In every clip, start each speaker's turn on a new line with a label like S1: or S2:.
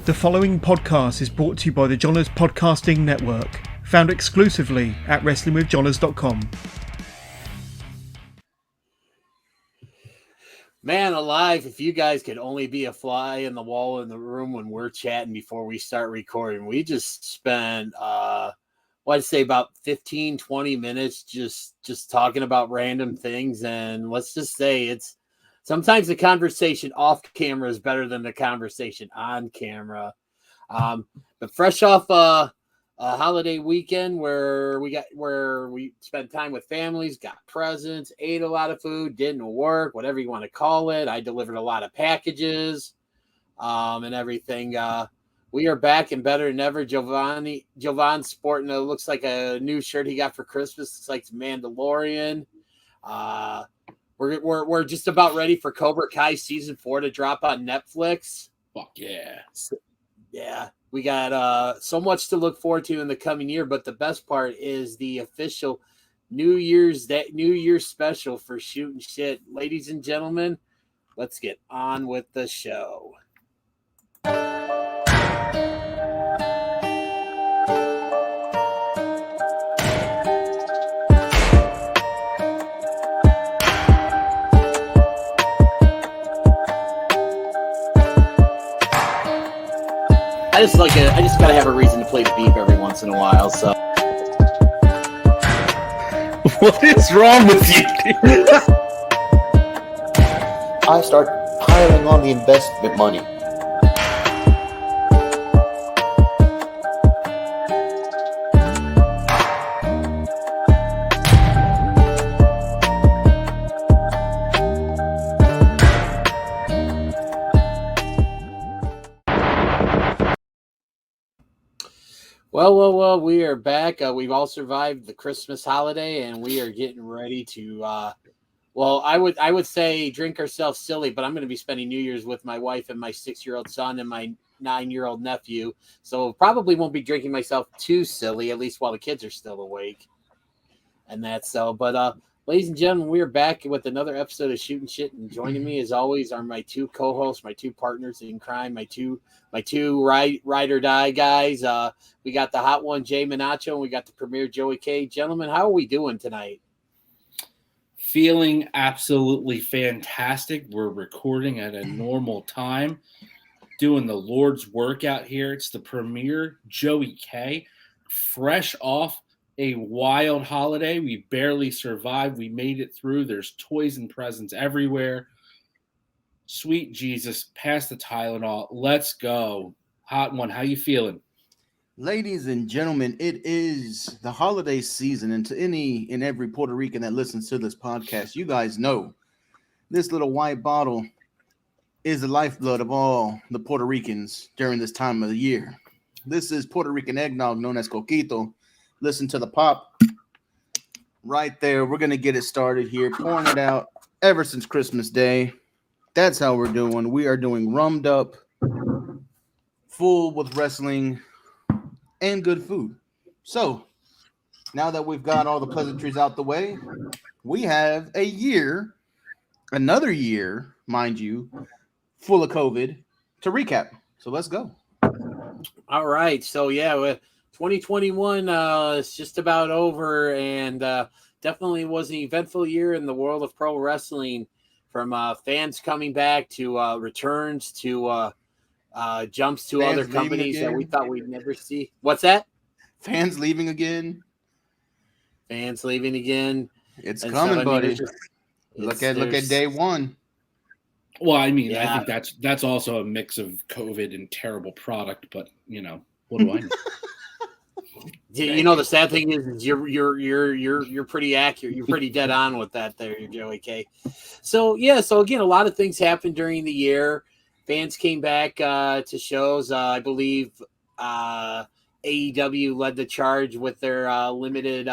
S1: The following podcast is brought to you by the Johners Podcasting Network, found exclusively at WrestlingWithJohners.com.
S2: Man alive, if you guys could only be a fly in the wall in the room when we're chatting before we start recording. We just spent, I'd say about 15, 20 minutes just talking about random things. And let's just say sometimes the conversation off camera is better than the conversation on camera. But fresh off a holiday weekend where we spent time with families, got presents, ate a lot of food, didn't work, whatever you want to call it. I delivered a lot of packages, and everything. We are back and better than ever. Jovan's sporting looks like a new shirt he got for Christmas. It's like Mandalorian. We're just about ready for Cobra Kai season 4 to drop on Netflix.
S3: Fuck yeah.
S2: Yeah, we got so much to look forward to in the coming year, but the best part is the official New Year's special for Shootin' Sh. Ladies and gentlemen, let's get on with the show. I just gotta have a reason to play the beep every once in a while. So,
S3: what is wrong with you?
S4: I start piling on the investment money.
S2: Well, we are back. We've all survived the Christmas holiday, and we are getting ready to. I would say drink ourselves silly, but I'm going to be spending New Year's with my wife and my 6-year-old son and my 9-year-old nephew. So probably won't be drinking myself too silly, at least while the kids are still awake. And that's so. But ladies and gentlemen, we are back with another episode of Shootin' Sh. And joining me, as always, are my two co-hosts, my two partners in crime, my two ride or die guys. We got the hot one, Jay Minacho, and we got the premier, Joey K. Gentlemen, how are we doing tonight?
S3: Feeling absolutely fantastic. We're recording at a normal time, doing the Lord's work out here. It's the premier, Joey K. Fresh off a wild holiday. We barely survived. We made it through. There's toys and presents everywhere. Sweet Jesus, pass the Tylenol. Let's go. Hot one, how you feeling?
S5: Ladies and gentlemen, it is the holiday season, and to any and every Puerto Rican that listens to this podcast, you guys know this little white bottle is the lifeblood of all the Puerto Ricans during this time of the year. This is Puerto Rican eggnog known as coquito. Listen to the pop right there. We're going to get it started here, pouring it out ever since Christmas Day. That's how we're doing. We are doing rummed up, full with wrestling and good food. So now that we've got all the pleasantries out the way, we have another year, mind you, full of COVID to recap. So let's go.
S2: All right. So, yeah, 2021 is just about over, and definitely was an eventful year in the world of pro wrestling, from fans coming back to returns to jumps to
S5: Fans
S2: other companies
S5: again.
S2: that we thought we'd never see. What's that?
S5: Fans leaving again.
S2: Fans leaving again.
S5: It's
S2: And
S5: coming,
S2: so, I mean,
S5: buddy. Look at day one.
S3: Well, I mean,
S2: Yeah.
S3: I think that's also a mix of COVID and terrible product, but what do I know?
S2: The sad thing is you're pretty accurate. You're pretty dead on with that there, Joey K. So again, a lot of things happened during the year. Fans came back to shows. I believe AEW led the charge with their limited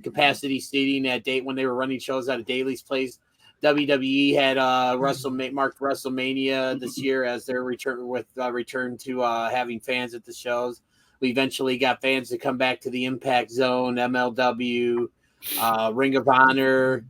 S2: capacity seating at date when they were running shows out of Daly's Place. WWE had marked WrestleMania this year as their return to having fans at the shows. We eventually got fans to come back to the Impact Zone, MLW, Ring of Honor,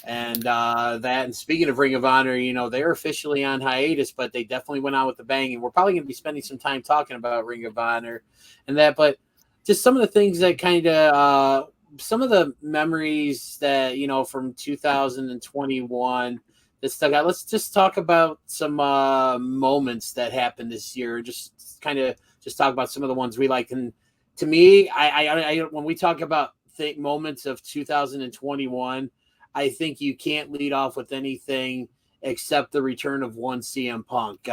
S2: And speaking of Ring of Honor, they're officially on hiatus, but they definitely went out with a bang. And we're probably going to be spending some time talking about Ring of Honor and that. But just some of the things that kind of some of the memories that from 2021 that stuck out. Let's just talk about some moments that happened this year. Just talk about some of the ones we like. And to me, I when we talk about moments of 2021. I think you can't lead off with anything except the return of one CM Punk.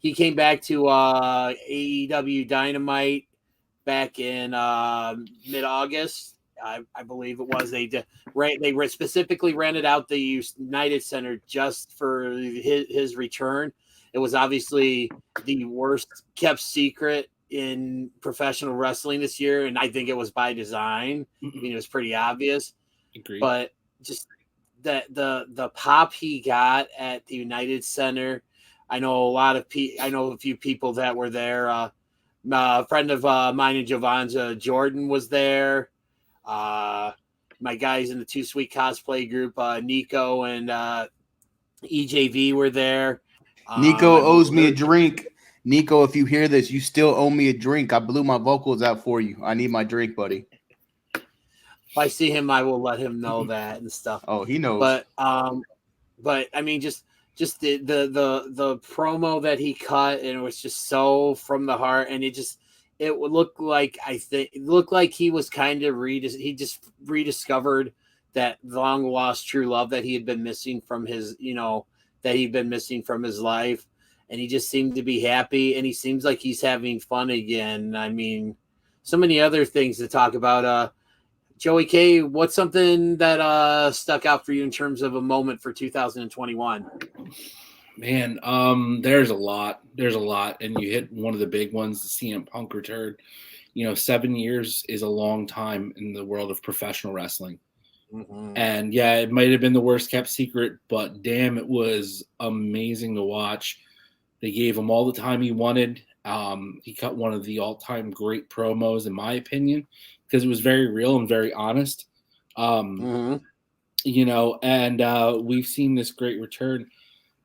S2: He came back to AEW Dynamite back in mid-August, I believe it was. They specifically rented out the United Center just for his return. It was obviously the worst kept secret in professional wrestling this year, and I think it was by design. I mean, it was pretty obvious.
S3: Agreed.
S2: But just that the pop he got at the United Center, I know a few people that were there. A friend of mine in Giovanza, Jordan, was there. My guys in the Too Sweet cosplay group, Nico and EJV, were there.
S5: Nico owes me a drink. Nico, if you hear this, you still owe me a drink. I blew my vocals out for you. I need my drink, buddy.
S2: If I see him, I will let him know that and stuff.
S5: Oh, he knows.
S2: But I mean, just the promo that he cut, and it was just so from the heart, and it would look like he was kind of rediscovered that long lost true love that he had been missing from his life, and he just seemed to be happy, and he seems like he's having fun again. I mean, so many other things to talk about. Joey K, what's something that stuck out for you in terms of a moment for 2021?
S3: Man, there's a lot, and you hit one of the big ones, the CM Punk return. 7 years is a long time in the world of professional wrestling.
S2: Mm-hmm.
S3: And yeah, it might have been the worst kept secret, but damn, it was amazing to watch. They gave him all the time he wanted. He cut one of the all-time great promos, in my opinion, because it was very real and very honest. And we've seen this great return.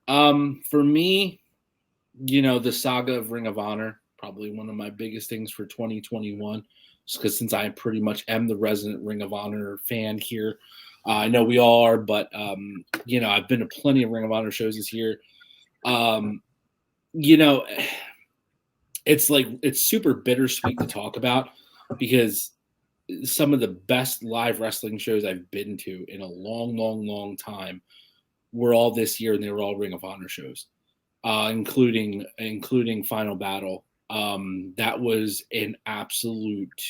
S3: For me, the saga of Ring of Honor, probably one of my biggest things for 2021, just because since I pretty much am the resident Ring of Honor fan here. I know we all are, but, I've been to plenty of Ring of Honor shows this year. It's super bittersweet to talk about because some of the best live wrestling shows I've been to in a long, long, long time were all this year, and they were all Ring of Honor shows, including Final Battle. That was an absolute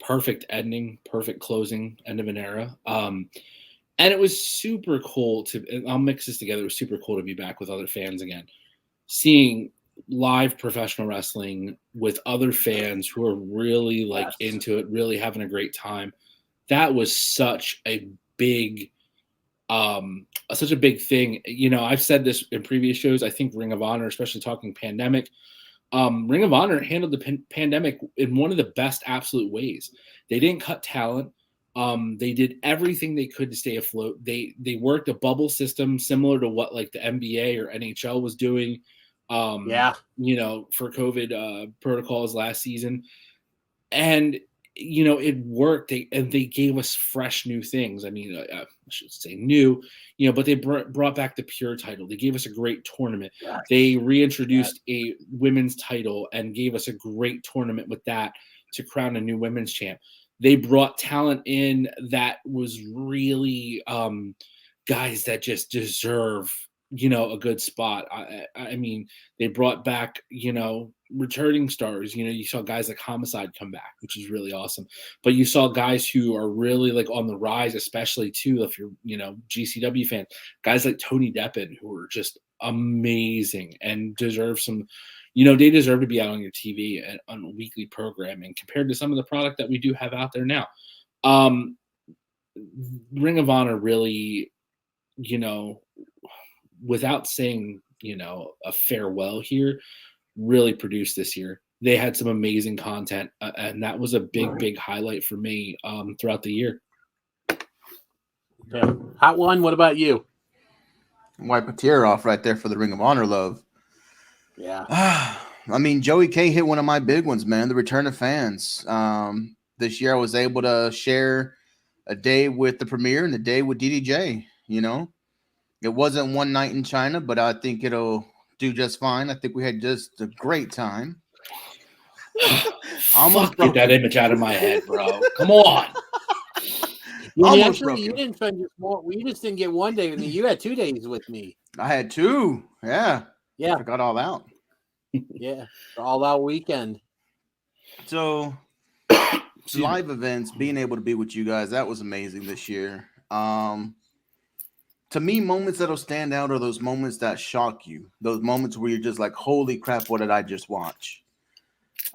S3: perfect ending, perfect closing, end of an era. And it was super cool and I'll mix this together. It was super cool to be back with other fans again, seeing live professional wrestling with other fans who are really into it, really having a great time. That was such a big thing. I've said this in previous shows. I think Ring of Honor, especially talking pandemic, Ring of Honor handled the pandemic in one of the best absolute ways. They didn't cut talent. They did everything they could to stay afloat. They worked a bubble system similar to what like the NBA or NHL was doing. For COVID protocols last season. And, it worked. They gave us fresh new things. I mean, I should say new, but they brought back the Pure title. They gave us a great tournament. Yes. They reintroduced a women's title and gave us a great tournament with that to crown a new women's champ. They brought talent in that was really guys that just deserve a good spot. I mean, they brought back, returning stars. You saw guys like Homicide come back, which is really awesome. But you saw guys who are really like on the rise, especially too, if you're, GCW fan, guys like Tony Deppen, who are just amazing and deserve some, they deserve to be out on your TV and on weekly programming compared to some of the product that we do have out there now. Ring of Honor really, without saying, a farewell here, really produced this year. They had some amazing content, and that was a big highlight for me throughout the year.
S2: Yeah. Hot one. What about you?
S5: Wipe a tear off right there for the Ring of Honor love.
S2: Yeah.
S5: I mean, Joey K hit one of my big ones, man. The return of fans. This year I was able to share a day with the Premier and a day with DDJ. You know, it wasn't one night in China, but I think it'll do just fine. I think we had just a great time.
S3: Fuck, get that image out of my head, bro. Come on.
S2: Yeah, actually, you didn't spend just one. We just didn't get one day with me. You had 2 days with me.
S5: I had 2. Yeah.
S2: Yeah.
S5: I got all out.
S2: Yeah. All out weekend.
S5: So live events, being able to be with you guys, that was amazing this year. To me, moments that'll stand out are those moments that shock you. Those moments where you're just like, holy crap, what did I just watch?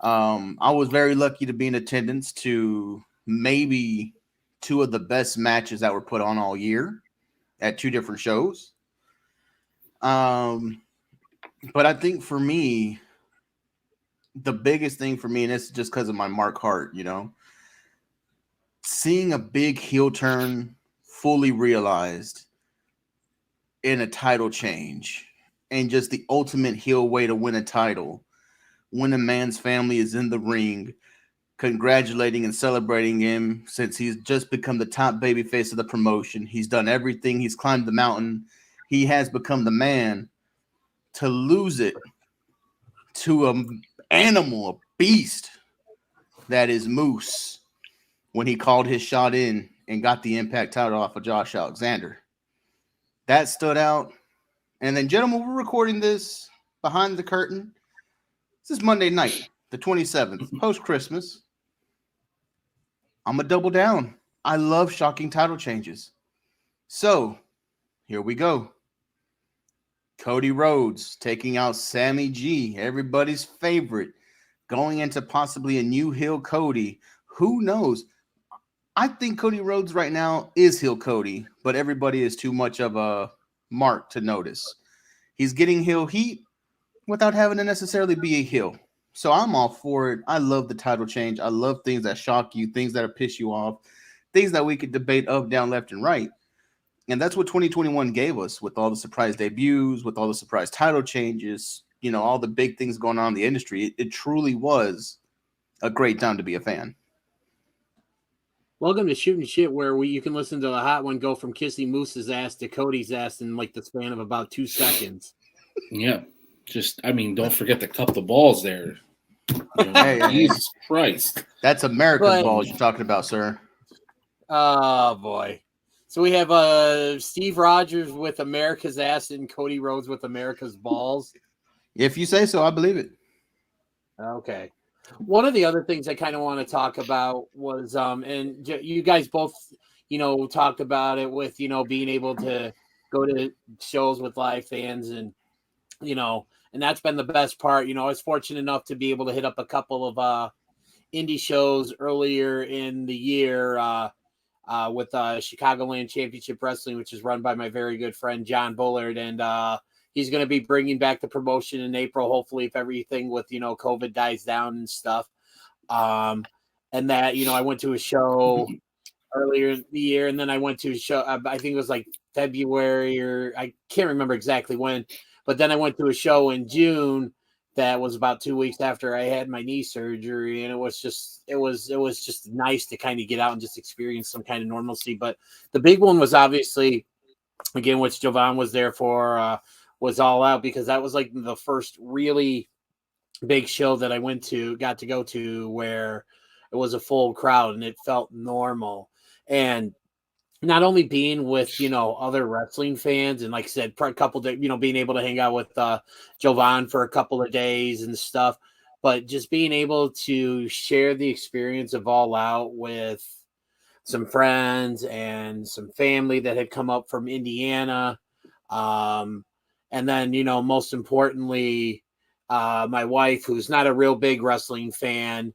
S5: I was very lucky to be in attendance to maybe 2 of the best matches that were put on all year at 2 different shows. But I think for me, the biggest thing for me, and it's just because of my Mark Hart, you know, seeing a big heel turn fully realized in a title change and just the ultimate heel way to win a title when a man's family is in the ring congratulating and celebrating him since he's just become the top babyface of the promotion. He's done everything. He's climbed the mountain. He has become the man. To lose it to an animal, a beast that is Moose when he called his shot in and got the Impact title off of Josh Alexander. That stood out. And then, gentlemen, we're recording this behind the curtain. This is Monday night, the 27th, post-Christmas. I'm going to double down. I love shocking title changes. So, here we go. Cody Rhodes taking out Sammy G, everybody's favorite, going into possibly a new heel Cody. Who knows? I think Cody Rhodes right now is heel Cody, but everybody is too much of a mark to notice. He's getting heel heat without having to necessarily be a heel. So I'm all for it. I love the title change. I love things that shock you, things that piss you off, things that we could debate up, down, left, and right. And that's what 2021 gave us with all the surprise debuts, with all the surprise title changes, you know, all the big things going on in the industry. It truly was a great time to be a fan.
S2: Welcome to Shootin' Shit, where you can listen to a hot one go from kissing Moose's ass to Cody's ass in like the span of about 2 seconds.
S3: Yeah. Just, I mean, don't forget to cup the balls there. You know, hey, Jesus Christ.
S5: That's America's balls you're talking about, sir.
S2: Oh, boy. So we have Steve Rogers with America's ass and Cody Rhodes with America's balls.
S5: If you say so, I believe it.
S2: Okay. One of the other things I kind of want to talk about was, and you guys both, you know, talked about it with, you know, being able to go to shows with live fans and, you know, and that's been the best part. You know, I was fortunate enough to be able to hit up a couple of indie shows earlier in the year with Chicagoland Championship Wrestling, which is run by my very good friend John Bullard, and he's going to be bringing back the promotion in April, hopefully, if everything with, you know, COVID dies down and stuff. And that, you know, I went to a show earlier in the year, and then I went to a show, I think it was like February, or I can't remember exactly when, but then I went to a show in June that was about 2 weeks after I had my knee surgery. And it was just nice to kind of get out and just experience some kind of normalcy. But the big one was obviously, again, which Jovan was there for, was All Out, because that was like the first really big show that I got to go to where it was a full crowd and it felt normal. And not only being with, you know, other wrestling fans, and like I said, a couple of, you know, being able to hang out with Jovan for a couple of days and stuff, but just being able to share the experience of All Out with some friends and some family that had come up from Indiana. And then, you know, most importantly, my wife, who's not a real big wrestling fan,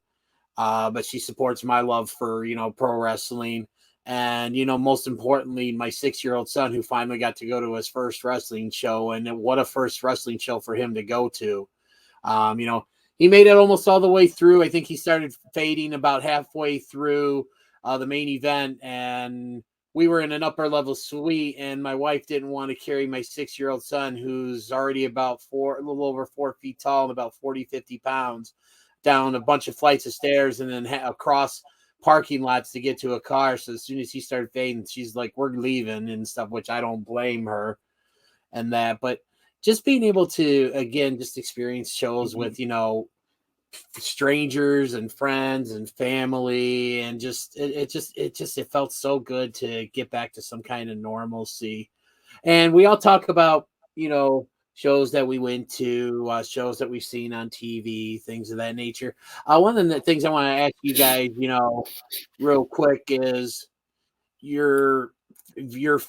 S2: but she supports my love for, you know, pro wrestling. And, you know, most importantly, my 6-year-old son, who finally got to go to his first wrestling show. And what a first wrestling show for him to go to. You know, he made it almost all the way through. I think he started fading about halfway through the main event. And we were in an upper level suite, and my wife didn't want to carry my 6-year-old son, who's already a little over 4 feet tall and about 40, 50 pounds, down a bunch of flights of stairs and then across parking lots to get to a car. So as soon as he started fading, she's like, we're leaving and stuff, which I don't blame her and that. But just being able to, again, just experience shows with, strangers and friends and family, and it felt so good to get back to some kind of normalcy. And we all talk about shows that we went to, shows that we've seen on TV, things of that nature. One of the things I want to ask you guys real quick is your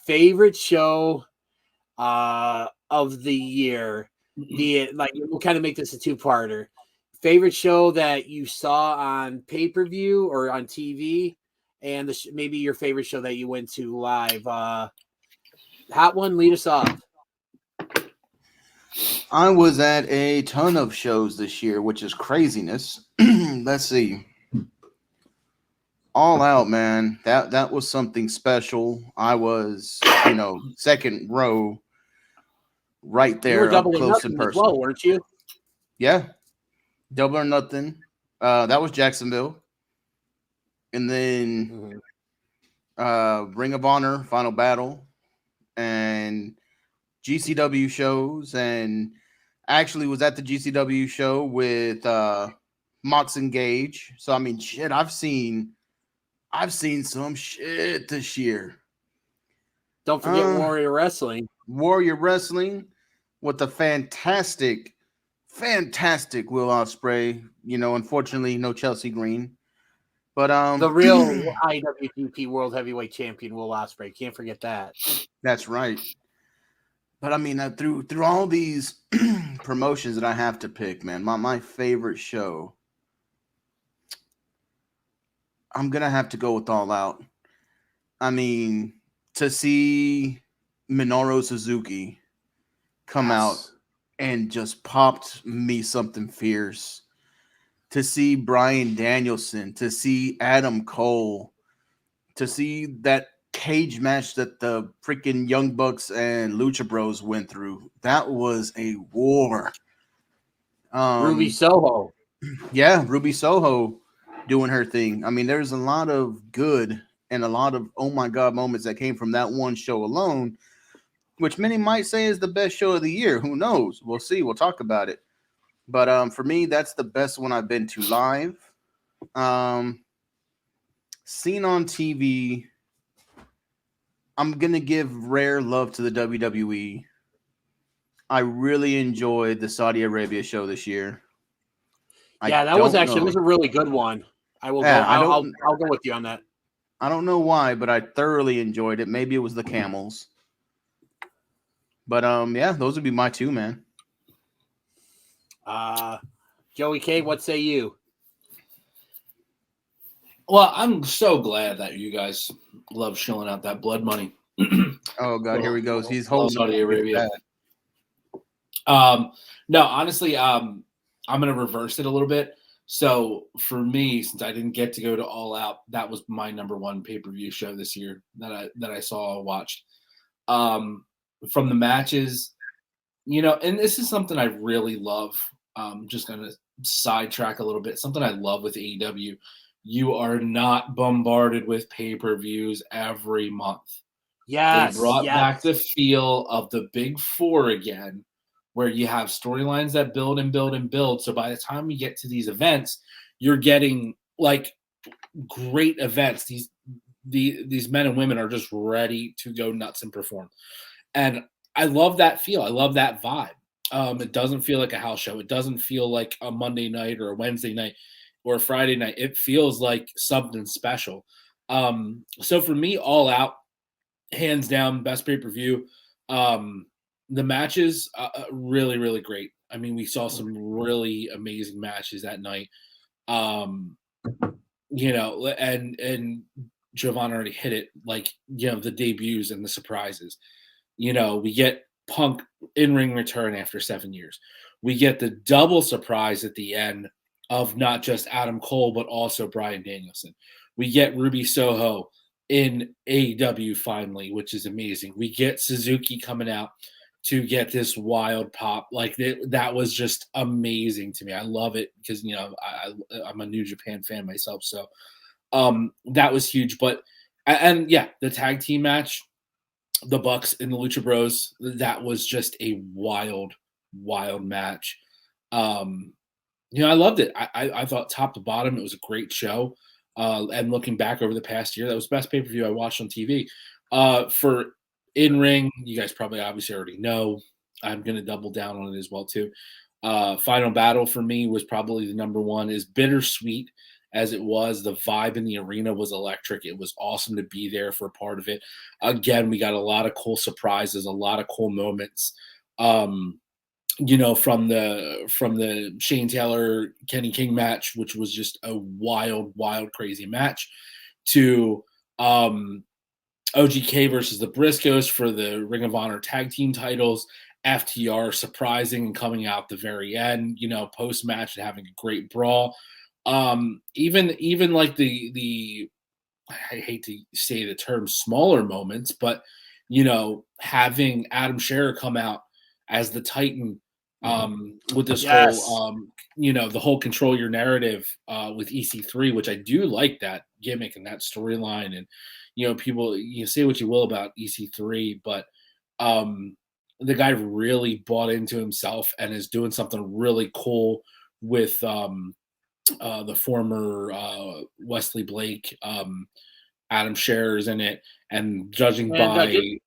S2: favorite show of the year. Be it like, we'll kind of make this a two-parter. Favorite show that you saw on pay-per-view or on TV, and maybe your favorite show that you went to live. Hot one, lead us off.
S5: I was at a ton of shows this year, which is craziness. Let's see. All Out, man. That was something special. I was, second row, right there,
S2: you were
S5: up close and personal.
S2: Well, weren't you?
S5: Yeah. Double or Nothing. That was Jacksonville. And then Ring of Honor, Final Battle, and GCW shows. And actually was at the GCW show with Mox and Gage. So, I mean, shit, I've seen some shit this year.
S2: Don't forget Warrior Wrestling.
S5: Warrior Wrestling with the fantastic Will Osprey. Unfortunately, no Chelsea Green. But
S2: the real IWGP World Heavyweight Champion Will Osprey. Can't forget that.
S5: That's right. But I mean, through all these promotions that I have to pick, man, my favorite show, I'm gonna have to go with All Out. I mean, to see Minoru Suzuki come out and just popped me something fierce. To see Bryan Danielson, to see Adam Cole, to see that cage match that the freaking Young Bucks and Lucha Bros went through. That was a war.
S2: Ruby Soho.
S5: Yeah, Ruby Soho doing her thing. I mean, there's a lot of good and a lot of oh my god moments that came from that one show alone, which many might say is the best show of the year. Who knows? We'll see. We'll talk about it. But for me, that's the best one I've been to live. Seen on TV, I'm going to give rare love to the WWE. I really enjoyed the Saudi Arabia show this year.
S2: Yeah, that was a really good one. I'll go with you on that.
S5: I don't know why, but I thoroughly enjoyed it. Maybe it was the camels. But yeah, those would be my two, man.
S2: Joey K, what say you?
S3: Well, I'm so glad that you guys love shilling out that blood money.
S5: Oh God, here he goes. He's holding
S3: Saudi Arabia. No, honestly, I'm gonna reverse it a little bit. So for me, since I didn't get to go to All Out, that was my number one pay-per-view show this year that I saw and watched. From the matches, and this is something I really love. Just gonna sidetrack a little bit. Something I love with AEW. You are not bombarded with pay-per-views every month.
S2: Yes,
S3: they brought back the feel of the Big Four again, where you have storylines that build and build and build. So by the time we get to these events, you're getting like great events. These men and women are just ready to go nuts and perform. And I love that feel. I love that vibe. It doesn't feel like a house show. It doesn't feel like a Monday night or a Wednesday night or a Friday night. It feels like something special. So for me, All Out, hands down, best pay-per-view. The matches, really, really great. I mean, we saw some really amazing matches that night. And Giovanna already hit it, like, the debuts and the surprises. We get Punk in-ring return after 7 years. We get the double surprise at the end of not just Adam Cole, but also Bryan Danielson. We get Ruby Soho in AEW finally, which is amazing. We get Suzuki coming out to get this wild pop. Like that was just amazing to me. I love it because, you know, I'm a New Japan fan myself. So that was huge. But, and yeah, the tag team match, the Bucks and the Lucha Bros, that was just a wild, wild match. You know, I loved it. I thought top to bottom, it was a great show. And looking back over the past year, that was the best pay-per-view I watched on TV. For in-ring, you guys probably obviously already know. I'm going to double down on it as well, too. Final Battle for me was probably the number one. Is bittersweet as it was. The vibe in the arena was electric. It was awesome to be there for a part of it. Again, we got a lot of cool surprises, a lot of cool moments. You know, from the Shane Taylor Kenny King match, which was just a wild, wild, crazy match, to OGK versus the Briscoes for the Ring of Honor tag team titles. FTR surprising and coming out the very end, you know, post match and having a great brawl. Even like the I hate to say the term smaller moments, but you know, having Adam Scherer come out as the Titan with this whole you know, the whole control your narrative with EC3, which I do like that gimmick and that storyline. And you know, people, you say what you will about EC3, but the guy really bought into himself and is doing something really cool with the former Wesley Blake. Adam Scherer's in it, and judging by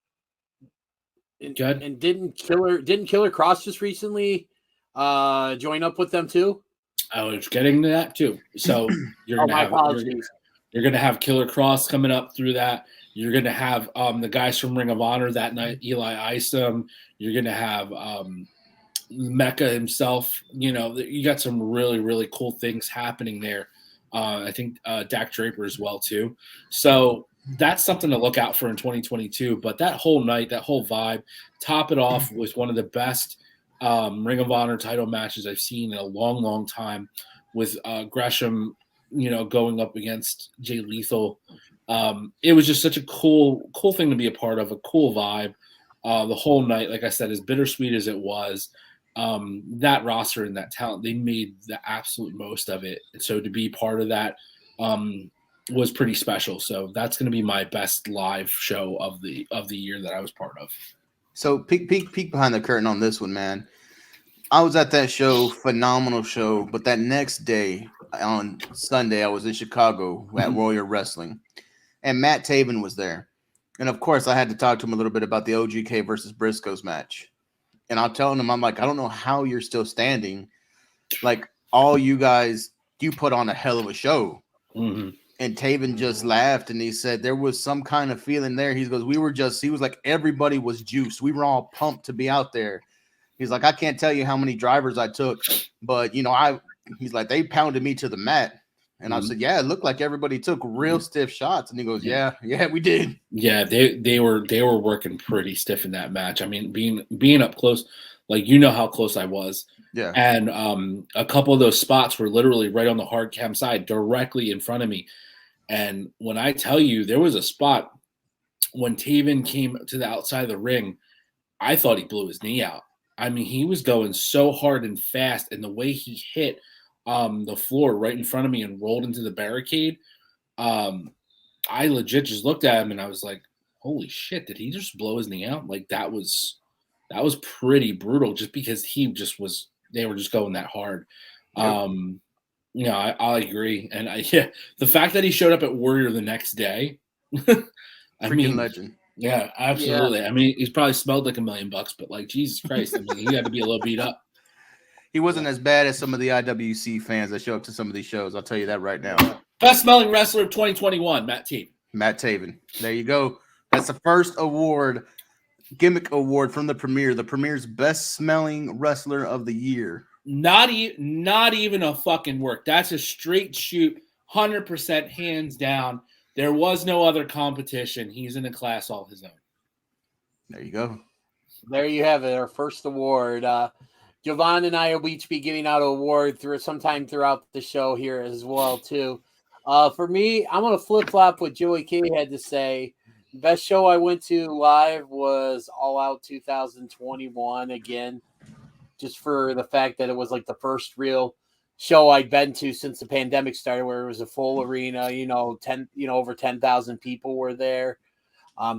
S2: and didn't Killer Cross just recently join up with them too?
S3: I was getting to that too. So you're gonna have Killer Cross coming up through that. You're gonna have the guys from Ring of Honor that night, Eli Isom. You're gonna have Mecca himself. You know, you got some really, really cool things happening there. I think Dak Draper as well too. So that's something to look out for in 2022. But that whole night, that whole vibe, top it off was one of the best Ring of Honor title matches I've seen in a long, long time, with Gresham, you know, going up against Jay Lethal. It was just such a cool thing to be a part of, a cool vibe. The whole night, like I said, as bittersweet as it was, that roster and that talent, they made the absolute most of it. So to be part of that was pretty special. So that's going to be my best live show of the year that I was part of.
S5: So peek behind the curtain on this one, man. I was at that show, phenomenal show. But that next day, on Sunday, I was in Chicago at Royal Wrestling, and Matt Taven was there. And of course, I had to talk to him a little bit about the OGK versus Briscoes match. And I'm telling him, I'm like, I don't know how you're still standing. Like, all you guys, you put on a hell of a show.
S3: Mm-hmm.
S5: And Taven just laughed, and he said there was some kind of feeling there. He goes, he was like, everybody was juiced. We were all pumped to be out there. He's like, I can't tell you how many drivers I took, but, you know, he's like, they pounded me to the mat. And I said, yeah, it looked like everybody took real stiff shots. And he goes, yeah, we did.
S3: Yeah, they were working pretty stiff in that match. I mean, being up close, like, you know how close I was.
S5: Yeah.
S3: And a couple of those spots were literally right on the hard cam side, directly in front of me. And when I tell you, there was a spot when Taven came to the outside of the ring, I thought he blew his knee out. I mean, he was going so hard and fast, and the way he hit the floor right in front of me and rolled into the barricade, I legit just looked at him and I was like, holy shit, did he just blow his knee out? Like, that was pretty brutal, just because they were just going that hard.
S5: Yep.
S3: You know, I agree. And the fact that he showed up at Warrior the next day, I mean,
S5: legend.
S3: Yeah, absolutely. Yeah. I mean, he's probably smelled like $1 million, but like, Jesus Christ, I mean, he had to be a little beat up.
S5: He wasn't as bad as some of the IWC fans that show up to some of these shows. I'll tell you that right now.
S3: Best smelling wrestler of 2021, Matt Taven.
S5: Matt Taven. There you go. That's the first award, gimmick award from the Premier. The Premier's best smelling wrestler of the year.
S3: Not even a fucking work. That's a straight shoot, 100% hands down. There was no other competition. He's in a class all his own.
S5: There you go.
S2: There you have it, our first award. Jovan and I will each be giving out an award sometime throughout the show here as well, too. For me, I'm gonna flip flop what Joey K had to say. The best show I went to live was All Out 2021 again, just for the fact that it was like the first real show I'd been to since the pandemic started, where it was a full arena. Over 10,000 people were there.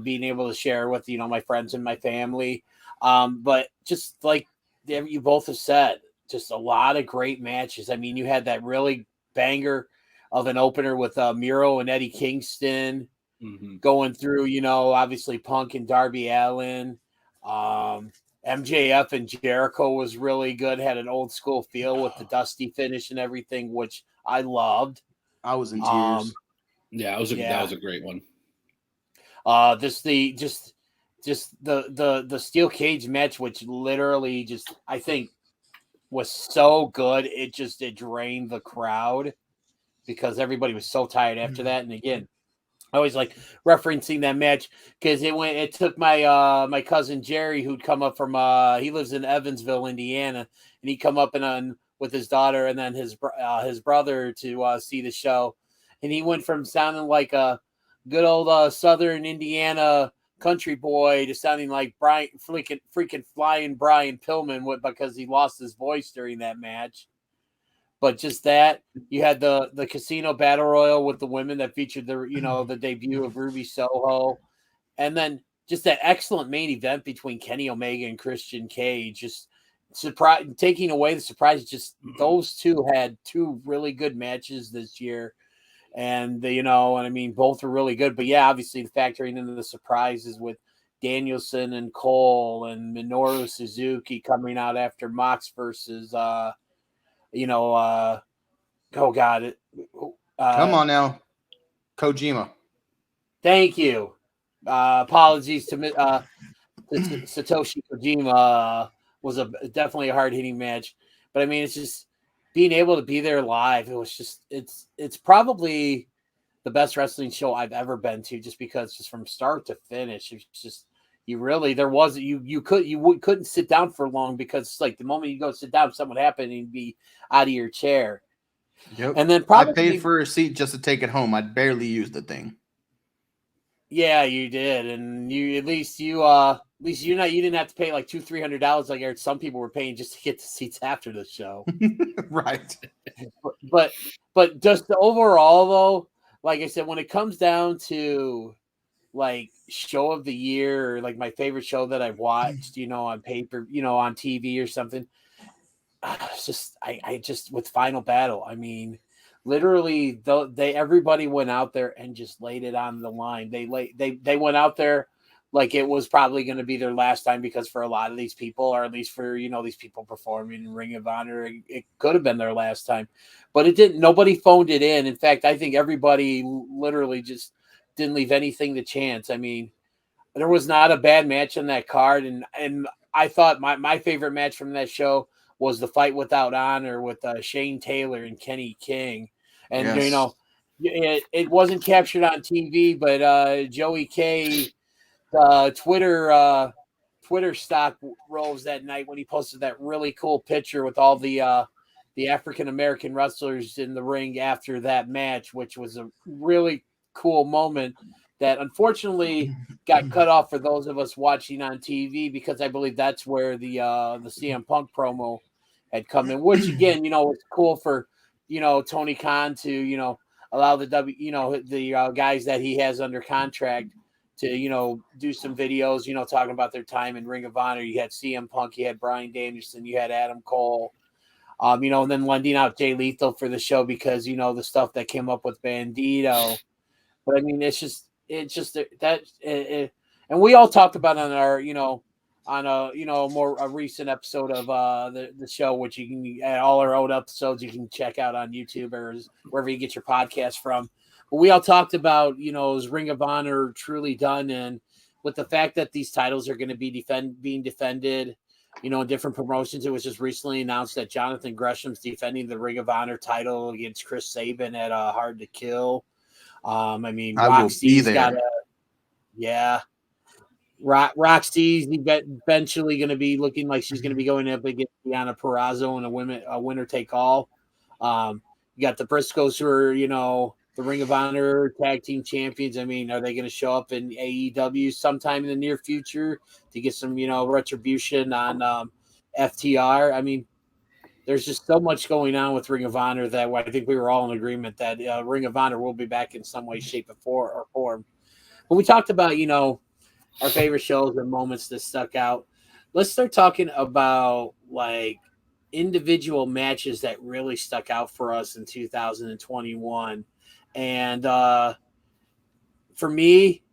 S2: Being able to share with my friends and my family, but just like you both have said, just a lot of great matches. I mean, you had that really banger of an opener with Miro and Eddie Kingston going through, obviously Punk and Darby Allin. MJF and Jericho was really good, had an old school feel with the dusty finish and everything, which I loved.
S5: I was in tears.
S3: That was a great one.
S2: The steel cage match, which literally just, I think, was so good. It drained the crowd because everybody was so tired after that. And again, I always like referencing that match because it took my my cousin Jerry, who'd come up from he lives in Evansville, Indiana, and he come up with his daughter and then his brother to see the show, and he went from sounding like a good old Southern Indiana country boy to sounding like freaking flying Brian Pillman because he lost his voice during that match. But just that, you had the casino battle royal with the women that featured the debut of Ruby Soho, and then just that excellent main event between Kenny Omega and Christian Cage. Just taking away the surprise. Just those two had two really good matches this year. And I mean, both are really good. But yeah, obviously factoring into the surprises with Danielson and Cole and Minoru Suzuki coming out after Mox versus, oh God.
S5: Come on now. Kojima.
S2: Thank you. Apologies to Satoshi Kojima. Was definitely a hard-hitting match. But I mean, it's just being able to be there live. It was just, it's probably the best wrestling show I've ever been to, just because just from start to finish, it's just, you couldn't sit down for long because it's like the moment you go sit down, something would happen and you'd be out of your chair.
S5: Yep.
S2: And then probably
S5: I paid for a seat just to take it home. I barely used the thing.
S2: Yeah, you did. And you didn't have to pay like $200-$300 like I heard some people were paying just to get the seats after the show.
S5: Right.
S2: But just overall though, like I said, when it comes down to like show of the year, or like my favorite show that I've watched, on paper, on TV or something, it's just I just with Final Battle, I mean, literally everybody went out there and just laid it on the line. They went out there like it was probably going to be their last time, because for a lot of these people, or at least for these people performing in Ring of Honor, it could have been their last time, but it didn't. Nobody phoned it in. In fact, I think everybody literally just didn't leave anything to chance. I mean, there was not a bad match in that card, and I thought my favorite match from that show was the Fight Without Honor with Shane Taylor and Kenny King. And,
S5: yes.
S2: It wasn't captured on TV, but Joey K, Twitter stock rose that night when he posted that really cool picture with all the African-American wrestlers in the ring after that match, which was a really cool moment that unfortunately got cut off for those of us watching on TV, because I believe that's where the CM Punk promo had come in, which again, was cool for, Tony Khan to, allow the the guys that he has under contract to, do some videos, talking about their time in Ring of Honor. You had CM Punk, you had Bryan Danielson, you had Adam Cole, and then lending out Jay Lethal for the show because, the stuff that came up with Bandito. But I mean, it's just that, and we all talked about on our, on a recent episode of the show, which you can, all our old episodes you can check out on YouTube or wherever you get your podcast from. But we all talked about, is Ring of Honor truly done? And with the fact that these titles are going to be being defended, in different promotions, it was just recently announced that Jonathan Gresham's defending the Ring of Honor title against Chris Sabin at Hard to Kill. I mean, Roxy's got Roxy's eventually going to be looking like she's going to be going up against Deonna Purrazzo in a winner take all. You got the Briscoes who are, the Ring of Honor Tag Team Champions. I mean, are they going to show up in AEW sometime in the near future to get some, retribution on FTR? I mean, there's just so much going on with Ring of Honor that I think we were all in agreement that Ring of Honor will be back in some way, shape, or form. But we talked about, our favorite shows and moments that stuck out. Let's start talking about like individual matches that really stuck out for us in 2021. And for me,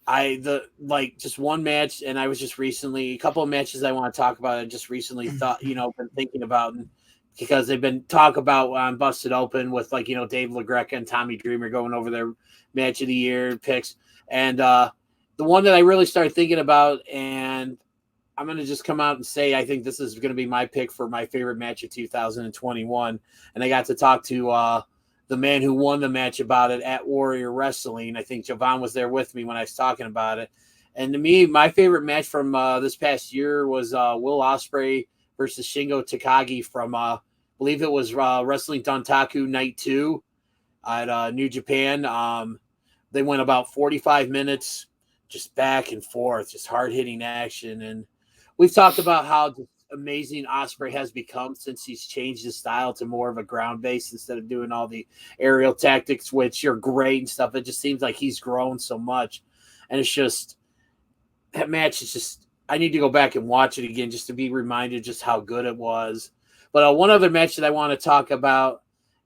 S2: just one match, and I was just recently, a couple of matches I want to talk about. I just recently thought, been thinking about, because they've been talk about on Busted Open with Dave LaGreca and Tommy Dreamer going over their match of the year picks. And the one that I really started thinking about, and I'm going to just come out and say, I think this is going to be my pick for my favorite match of 2021. And I got to talk to the man who won the match about it at Warrior Wrestling. I think Jovan was there with me when I was talking about it. And to me, my favorite match from this past year was Will Osprey versus Shingo Takagi from, I believe it was Wrestling Dontaku Night 2 at New Japan. They went about 45 minutes, just back and forth, just hard-hitting action. And we've talked about how amazing Osprey has become since he's changed his style to more of a ground base instead of doing all the aerial tactics, which are great and stuff. It just seems like he's grown so much. And it's just, that match is just, I need to go back and watch it again just to be reminded just how good it was. But one other match that I want to talk about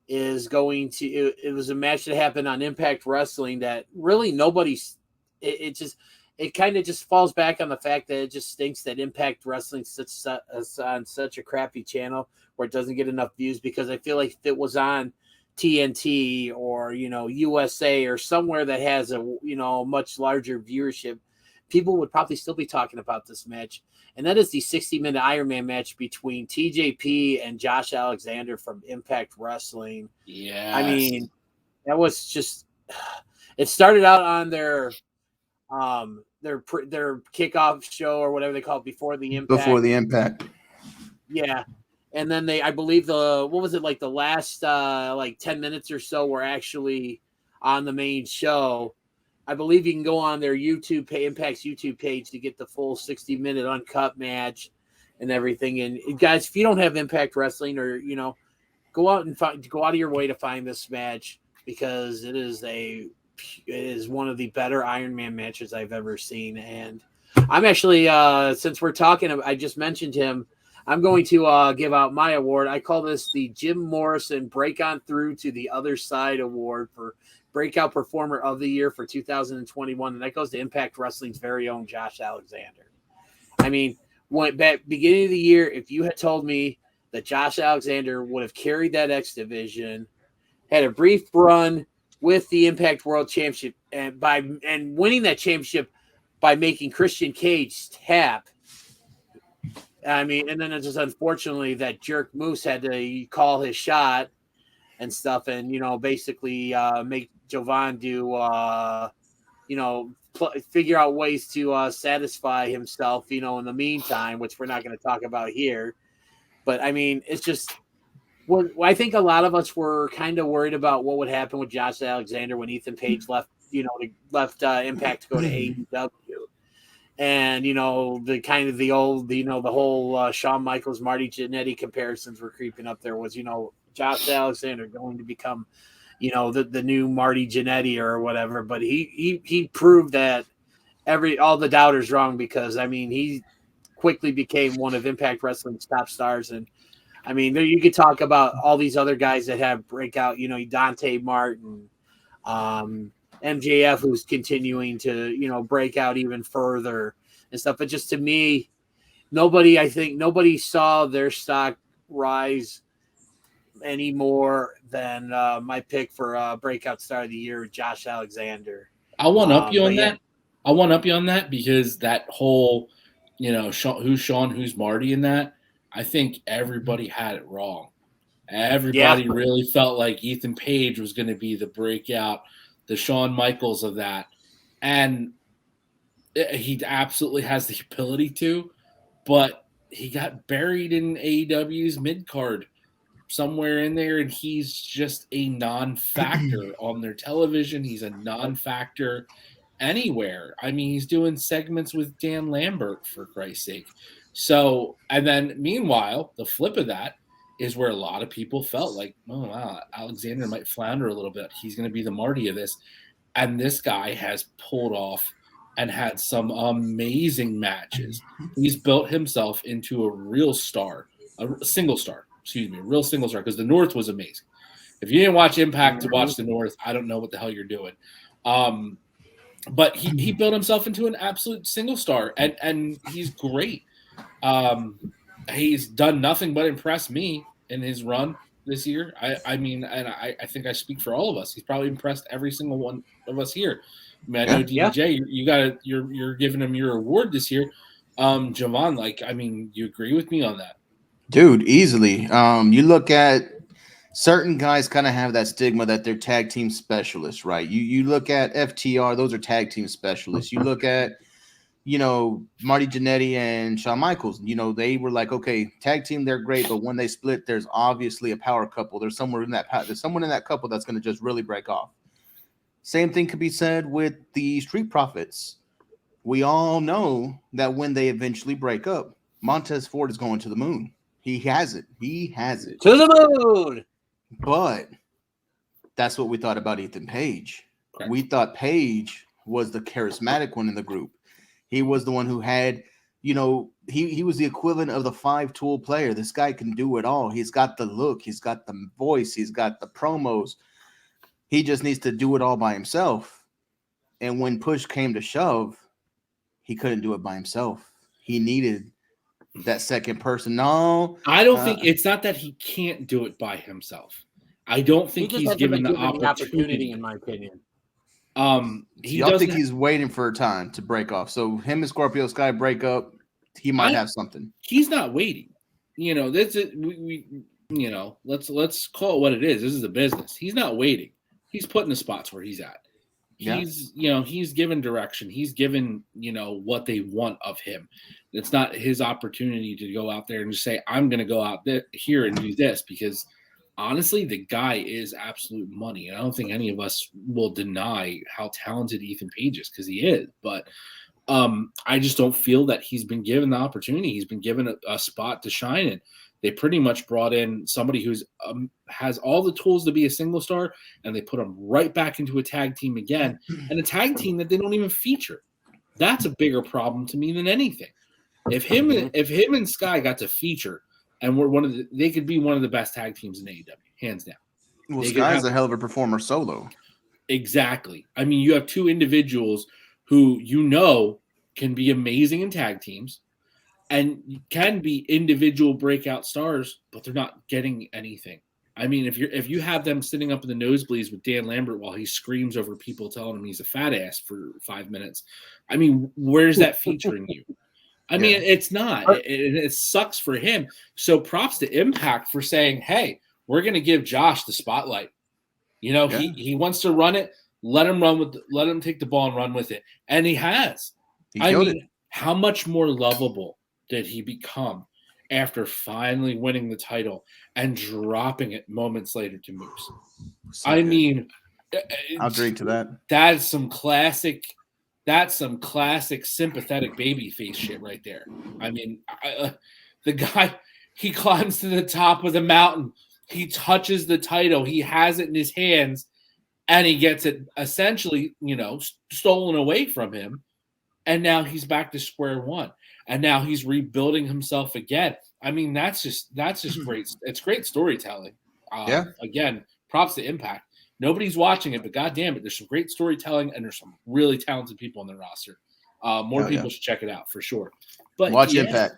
S2: is it was a match that happened on Impact Wrestling that really nobody's, it kind of just falls back on the fact that it just stinks that Impact Wrestling sits on such a crappy channel where it doesn't get enough views, because I feel like if it was on TNT or, USA or somewhere that has a, much larger viewership, people would probably still be talking about this match. And that is the 60-minute Iron Man match between TJP and Josh Alexander from Impact Wrestling.
S3: Yeah.
S2: I mean, that was just, it started out on their kickoff show or whatever they call it before the Impact. Yeah. And then I believe the last 10 minutes or so were actually on the main show. I believe you can go on their Impact's YouTube page to get the full 60-minute uncut match and everything. And guys, if you don't have Impact Wrestling, or go out of your way to find this match, because it is one of the better Iron Man matches I've ever seen. And I'm actually, since we're talking, I just mentioned him, I'm going to give out my award. I call this the Jim Morrison Break On Through to the Other Side Award for Breakout Performer of the Year for 2021. And that goes to Impact Wrestling's very own Josh Alexander. I mean, back beginning of the year, if you had told me that Josh Alexander would have carried that X Division, had a brief run with the Impact World Championship, and winning that championship by making Christian Cage tap. I mean, and then it's just unfortunately that jerk Moose had to call his shot and stuff, and basically make Jovan do figure out ways to satisfy himself, in the meantime, which we're not going to talk about here. But I mean, it's just, I think a lot of us were kind of worried about what would happen with Josh Alexander when Ethan Page left Impact to go to AEW. And, the whole Shawn Michaels, Marty Jannetty comparisons were creeping up there. Was, Josh Alexander going to become, the new Marty Jannetty or whatever. But he proved that all the doubters wrong, because, I mean, he quickly became one of Impact Wrestling's top stars. And, I mean, you could talk about all these other guys that have breakout, Dante Martin, MJF, who's continuing to, break out even further and stuff. But just to me, nobody saw their stock rise any more than my pick for breakout star of the year, Josh Alexander.
S3: I'll one up you on that. I'll one up you on that, because that whole, who's Sean, who's Marty in that, I think everybody had it wrong. Everybody really felt like Ethan Page was going to be the breakout, the Shawn Michaels of that. And he absolutely has the ability to, but he got buried in AEW's mid-card somewhere in there, and he's just a non-factor on their television. He's a non-factor anywhere. I mean, he's doing segments with Dan Lambert, for Christ's sake. So, and then meanwhile, the flip of that is where a lot of people felt like, oh, wow, Alexander might flounder a little bit. He's going to be the Marty of this. And this guy has pulled off and had some amazing matches. He's built himself into a real star, a single star, a real single star, because the North was amazing. If you didn't watch Impact to watch the North, I don't know what the hell you're doing. But he built himself into an absolute single star, and he's great. He's done nothing but impress me in his run this year. I mean, and I think I speak for all of us. He's probably impressed every single one of us here. I mean, I know DJ, you're giving him your award this year. Javon, like, I mean, you agree with me on that?
S5: Dude, easily. You look at certain guys kind of have that stigma that they're tag team specialists, right? You look at FTR, those are tag team specialists. You look at, Marty Jannetty and Shawn Michaels, they were like, okay, tag team, they're great, but when they split, there's obviously a power couple. There's someone in that couple that's going to just really break off. Same thing could be said with the Street Profits. We all know that when they eventually break up, Montez Ford is going to the moon. He has it.
S2: To the moon.
S5: But that's what we thought about Ethan Page.
S3: Correct.
S5: We thought Page was the charismatic one in the group. He was the one who had, he was the equivalent of the 5-tool player. This guy can do it all. He's got the look. He's got the voice. He's got the promos. He just needs to do it all by himself. And when push came to shove, he couldn't do it by himself. He needed that second person. No,
S3: I don't think it's not that he can't do it by himself. I don't think he's given the opportunity,
S2: in my opinion.
S5: Y'all think he's waiting for a time to break off. So him and Scorpio Sky break up, he might have something.
S3: He's not waiting. That's it. Let's call it what it is. This is a business. He's not waiting. He's putting the spots where he's at. He's given direction. He's given, what they want of him. It's not his opportunity to go out there and just say, I'm going to go out here and do this, because honestly, the guy is absolute money. And I don't think any of us will deny how talented Ethan Page is, because he is. But I just don't feel that he's been given the opportunity. He's been given a spot to shine in. They pretty much brought in somebody who's has all the tools to be a single star, and they put him right back into a tag team again, and a tag team that they don't even feature. That's a bigger problem to me than anything. If him and Sky got to feature, and they could be one of the best tag teams in AEW, hands down.
S5: Well, Sky's a hell of a performer solo.
S3: Exactly. I mean, you have two individuals who can be amazing in tag teams, and can be individual breakout stars, but they're not getting anything. I mean, if you have them sitting up in the nosebleeds with Dan Lambert while he screams over people telling him he's a fat ass for 5 minutes, I mean, where's that featuring you? I mean, it's not. It sucks for him. So props to Impact for saying, hey, we're going to give Josh the spotlight. He wants to run it. Let him take the ball and run with it. And he has. How much more lovable did he become after finally winning the title and dropping it moments later to Moose?
S5: So good. I'll drink to that.
S3: That's some classic sympathetic babyface shit right there. I mean, the guy, he climbs to the top of the mountain. He touches the title. He has it in his hands, and he gets it essentially, stolen away from him. And now he's back to square one. And now he's rebuilding himself again. I mean, that's just great. It's great storytelling. Again, props to Impact. Nobody's watching it, but goddamn it, there's some great storytelling, and there's some really talented people on the roster. More people should check it out for sure. But
S5: watch Impact.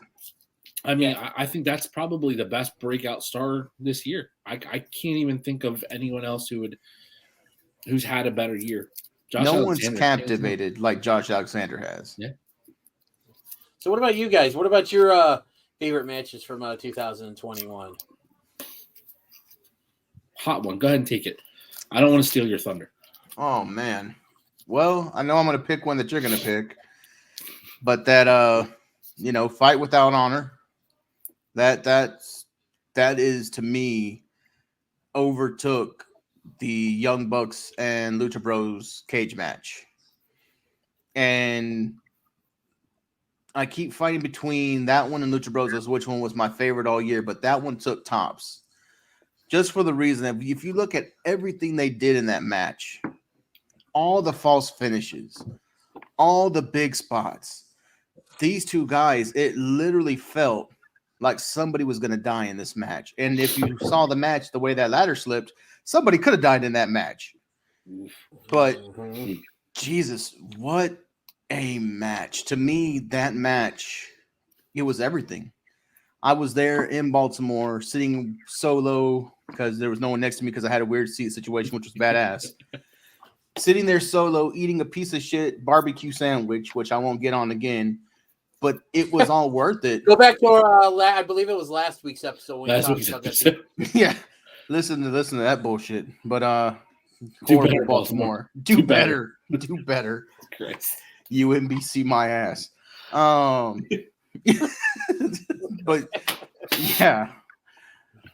S3: I mean, I think that's probably the best breakout star this year. I can't even think of anyone else who's had a better year.
S5: No one's captivated like Josh Alexander has.
S3: Yeah.
S2: So what about you guys? What about your favorite matches from 2021?
S3: Hot one. Go ahead and take it. I don't want to steal your thunder.
S5: Oh, man. Well, I know I'm going to pick one that you're going to pick. But that, Fight Without Honor, that's that is to me overtook the Young Bucks and Lucha Bros cage match. And I keep fighting between that one and Lucha Bros as which one was my favorite all year, but that one took tops. Just for the reason that if you look at everything they did in that match, all the false finishes, all the big spots, these two guys, it literally felt like somebody was going to die in this match. And if you saw the match, the way that ladder slipped, somebody could have died in that match. But Jesus, what a match. To me, that match, it was everything. I was there in Baltimore sitting solo because there was no one next to me because I had a weird seat situation, which was badass. Sitting there solo, eating a piece of shit barbecue sandwich, which I won't get on again, but it was all worth it.
S2: Go back to our, I believe it was last week's episode. When
S5: Yeah, listen to that bullshit. But
S3: do better, Baltimore.
S5: Do better.
S3: Christ.
S5: UMBC my ass. But yeah,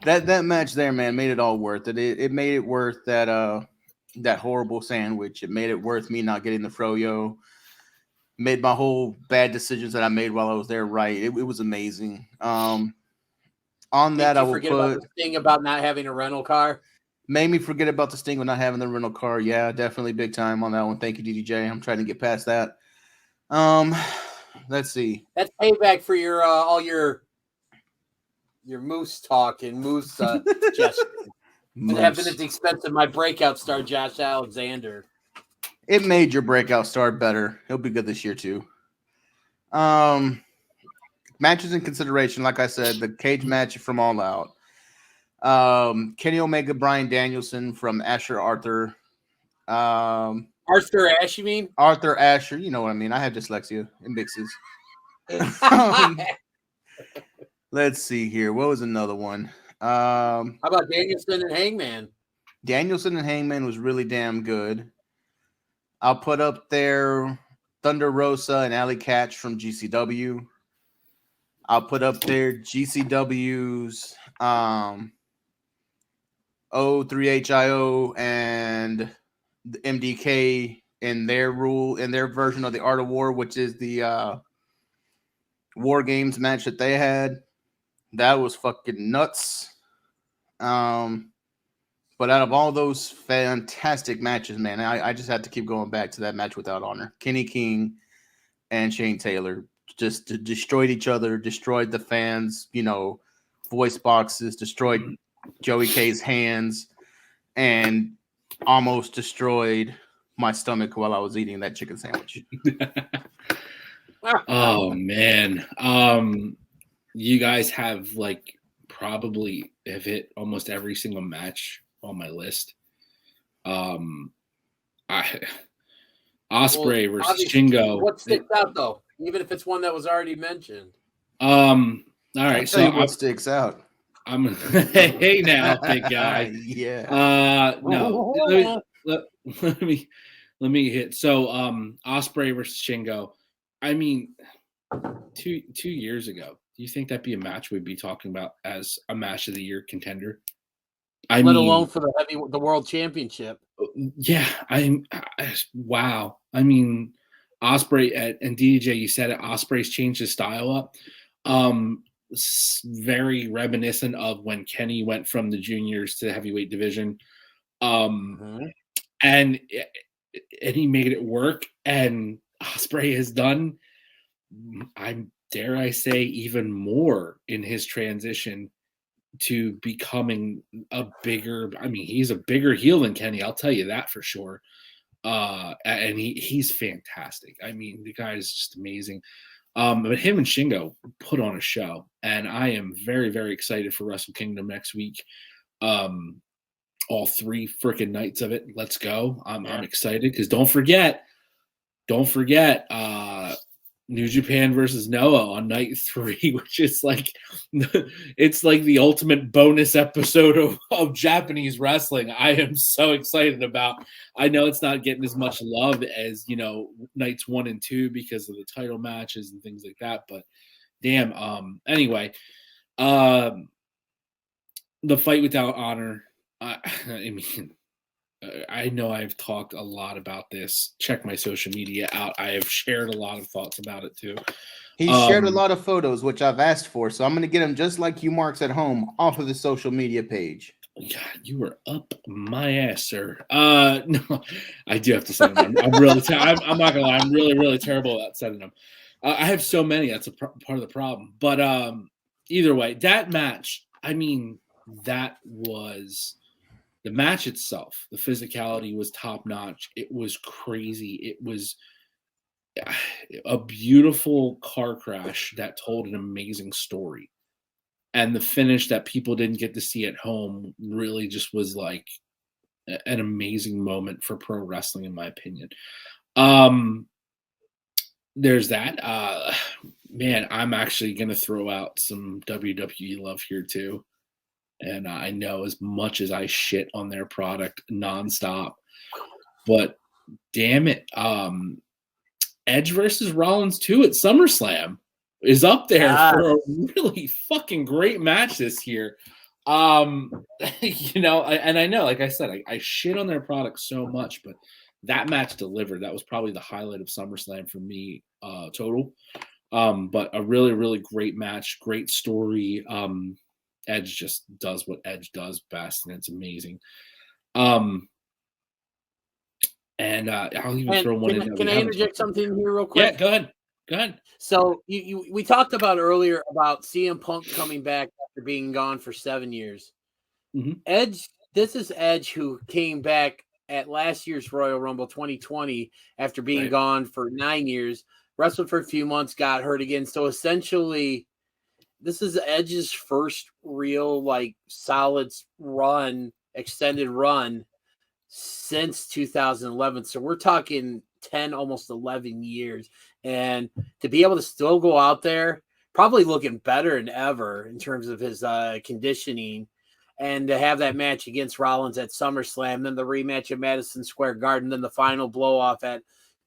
S5: that match there, man, made it all worth it. It made it worth that horrible sandwich. It made it worth me not getting the froyo. Made my whole bad decisions that I made while I was there right. It was amazing. On that, I will
S2: forget about the thing about not having a rental car.
S5: Made me forget about the sting of not having the rental car. Yeah, definitely big time on that one. Thank you, DDJ. I'm trying to get past that. Let's see.
S2: That's payback for your all your moose talk and moose gesture. And having at the expense of my breakout star, Josh Alexander.
S5: It made your breakout star better. He'll be good this year too. Matches in consideration, like I said, the cage match from All Out. Kenny Omega, Bryan Danielson from Asher Arthur.
S2: Arthur Ashe, you mean?
S5: Arthur Asher, you know what I mean. I have dyslexia. It mixes. Let's see here. What was another one?
S2: How about Danielson and Hangman?
S5: Danielson and Hangman was really damn good. I'll put up there Thunder Rosa and Alley Catch from GCW. I'll put up there GCW's O3HIO and the MDK in their version of the Art of War, which is the War Games match that they had. That was fucking nuts. But out of all those fantastic matches, man, I just had to keep going back to that match without honor. Kenny King and Shane Taylor just destroyed each other, destroyed the fans, voice boxes, destroyed Joey K's hands, and almost destroyed my stomach while I was eating that chicken sandwich.
S3: Oh, man. You guys have probably have hit almost every single match on my list. Osprey versus Jingo.
S2: What sticks out though, even if it's one that was already mentioned?
S3: All right,
S5: so what sticks out?
S3: I'm hey now, big guy.
S5: Yeah.
S3: No. Let me hit. So Osprey versus Shingo. I mean, two years ago, do you think that'd be a match we'd be talking about as a match of the year contender?
S2: Let alone for the world championship.
S3: Yeah, wow. I mean, Osprey and DJ, you said it. Osprey's changed his style up. Very reminiscent of when Kenny went from the juniors to the heavyweight division, and he made it work. And Osprey has done, dare I say, even more in his transition to becoming a bigger. I mean, he's a bigger heel than Kenny. I'll tell you that for sure. And he's fantastic. I mean, the guy is just amazing. But him and Shingo put on a show, and I am very, very excited for Wrestle Kingdom next week. All 3 freaking nights of it. Let's go. I'm excited because don't forget, New Japan versus Noah on night 3, which is it's like the ultimate bonus episode of Japanese wrestling. I am so excited about. I know it's not getting as much love as, nights 1 and 2 because of the title matches and things like that, but damn. Anyway, the fight without honor. I mean, I know I've talked a lot about this. Check my social media out. I have shared a lot of thoughts about it too.
S5: He shared a lot of photos, which I've asked for. So I'm going to get him just like you marks at home off of the social media page.
S3: God, you were up my ass, sir. No, I do have to send them. I'm really, I'm not gonna lie. I'm really, really terrible at sending them. I have so many. That's a part of the problem. But either way, that match. I mean, that was the match itself. The physicality was top notch. It was crazy. It was a beautiful car crash that told an amazing story. And the finish that people didn't get to see at home really just was like an amazing moment for pro wrestling, in my opinion. There's that. Man, I'm actually going to throw out some WWE love here too. And I know as much as I shit on their product nonstop, but damn it. Edge versus Rollins 2 at SummerSlam is up there for a really fucking great match this year. You know, and I know, like I said, I shit on their product so much, but that match delivered. That was probably the highlight of SummerSlam for me, total. But a really, really great match, great story. Edge just does what Edge does best, and it's amazing. And I'll even throw one in.
S2: Can I interject something here real quick?
S3: Yeah, go ahead. Go ahead.
S2: So we talked about earlier about CM Punk coming back after being gone for 7 years.
S3: Mm-hmm.
S2: Edge, this is Edge who came back at last year's Royal Rumble 2020 after being gone for 9 years, wrestled for a few months, got hurt again. So essentially, this is Edge's first real, like, solid run, extended run since 2011. So we're talking 10, almost 11 years. And to be able to still go out there, probably looking better than ever in terms of his conditioning, and to have that match against Rollins at SummerSlam, then the rematch at Madison Square Garden, then the final blow off at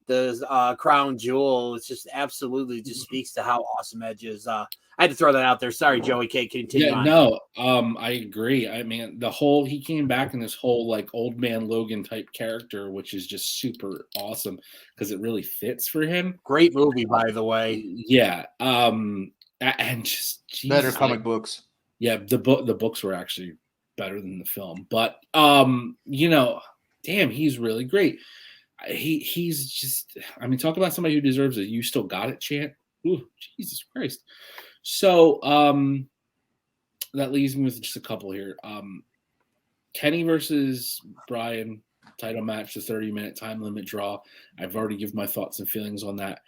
S2: the Crown Jewel, it's just absolutely just speaks to how awesome Edge is. I had to throw that out there. Sorry, Joey K. Continue on.
S3: No, I agree. I mean, he came back in this whole like old man Logan type character, which is just super awesome because it really fits for him.
S2: Great movie, by the way.
S3: Yeah. And just geez,
S5: better comic books.
S3: Yeah, the books were actually better than the film. But you know, damn, he's really great. He's just, I mean, talk about somebody who deserves it. You still got it, chant. Ooh, Jesus Christ. So that leaves me with just a couple here. Kenny versus Bryan title match, the 30-minute time limit draw. I've already given my thoughts and feelings on that.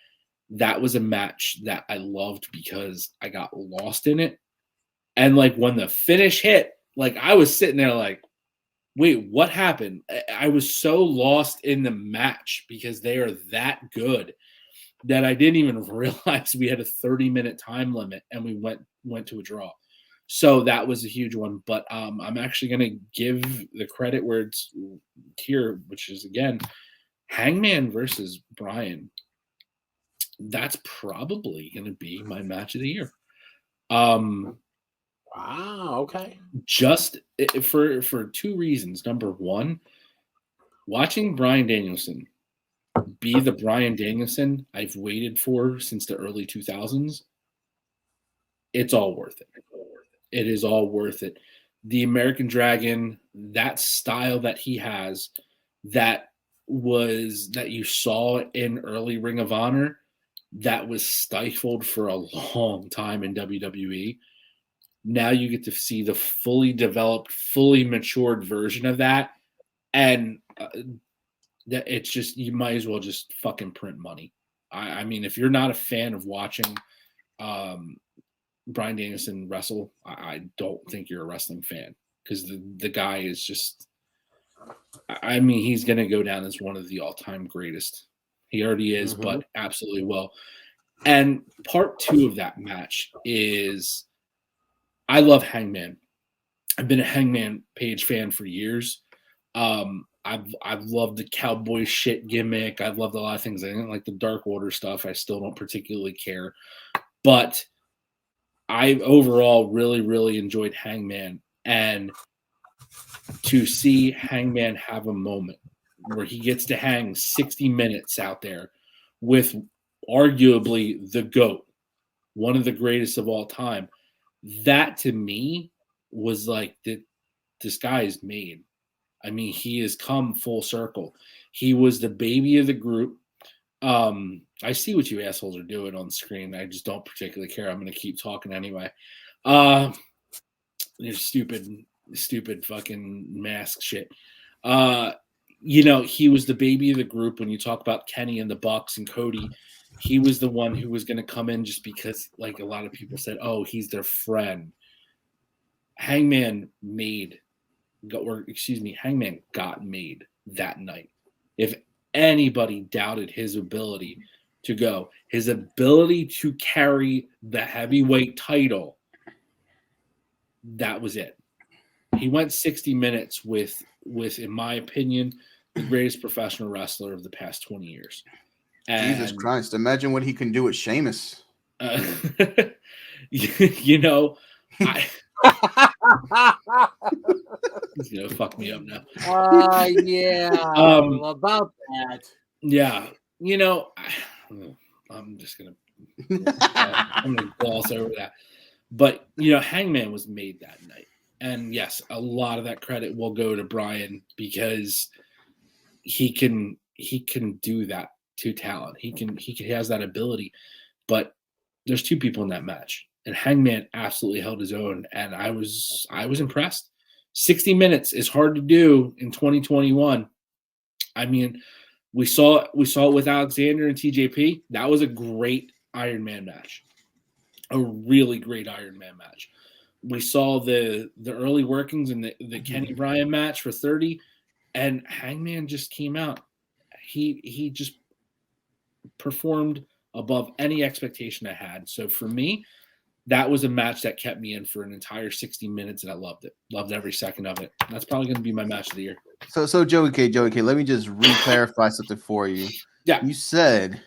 S3: That was a match that I loved because I got lost in it. And like when the finish hit, like I was sitting there like, wait, what happened? I was so lost in the match because they are that good that I didn't even realize we had a 30-minute time limit and we went to a draw. So that was a huge one. But I'm actually going to give the credit where it's here, which is, again, Hangman versus Bryan. That's probably going to be my match of the year.
S2: Wow, okay.
S3: Just for two reasons. Number one, watching Bryan Danielson be the Bryan Danielson I've waited for since the early 2000s, it's all worth it. It is all worth it. The American Dragon, that style that he has, that you saw in early Ring of Honor, that was stifled for a long time in WWE. Now you get to see the fully developed, fully matured version of that. And that it's just, you might as well just fucking print money. I mean, if you're not a fan of watching Bryan Danielson wrestle, I don't think you're a wrestling fan, because the guy is just, I mean, he's going to go down as one of the all-time greatest. He already is, but absolutely will. And part two of that match is, I love Hangman. I've been a Hangman Page fan for years. I've loved the cowboy shit gimmick. I've loved a lot of things. I didn't like the Dark Order stuff. I still don't particularly care. But I overall really, really enjoyed Hangman. And to see Hangman have a moment where he gets to hang 60 minutes out there with arguably the GOAT, one of the greatest of all time, that to me was like that this guy is made. I mean, he has come full circle. He was the baby of the group. I see what you assholes are doing on the screen. I just don't particularly care. I'm going to keep talking anyway. Your stupid fucking mask shit. He was the baby of the group. When you talk about Kenny and the Bucks and Cody, he was the one who was going to come in just because, like a lot of people said, oh, he's their friend. Hangman got made that night. If anybody doubted his ability to go, his ability to carry the heavyweight title, that was it. He went 60 minutes with, in my opinion, the greatest professional wrestler of the past 20 years. And,
S5: Jesus Christ. Imagine what he can do with Sheamus.
S3: He's gonna fuck me up now.
S2: Yeah. About that.
S3: Yeah. I'm just gonna I'm gonna gloss over that. But Hangman was made that night. And yes, a lot of that credit will go to Brian because he can do that to talent. He has that ability. But there's two people in that match. And Hangman absolutely held his own, and I was impressed. 60 minutes is hard to do in 2021. I mean, we saw it with Alexander and TJP. That was a great Iron Man match, a really great Iron Man match. We saw the early workings in the Kenny Bryan match for 30, and Hangman just came out. He just performed above any expectation I had. So for me, that was a match that kept me in for an entire 60 minutes, and I loved it. Loved every second of it. That's probably going to be my match of the year.
S5: So Joey K, let me just re-clarify something for you.
S3: Yeah.
S5: You said...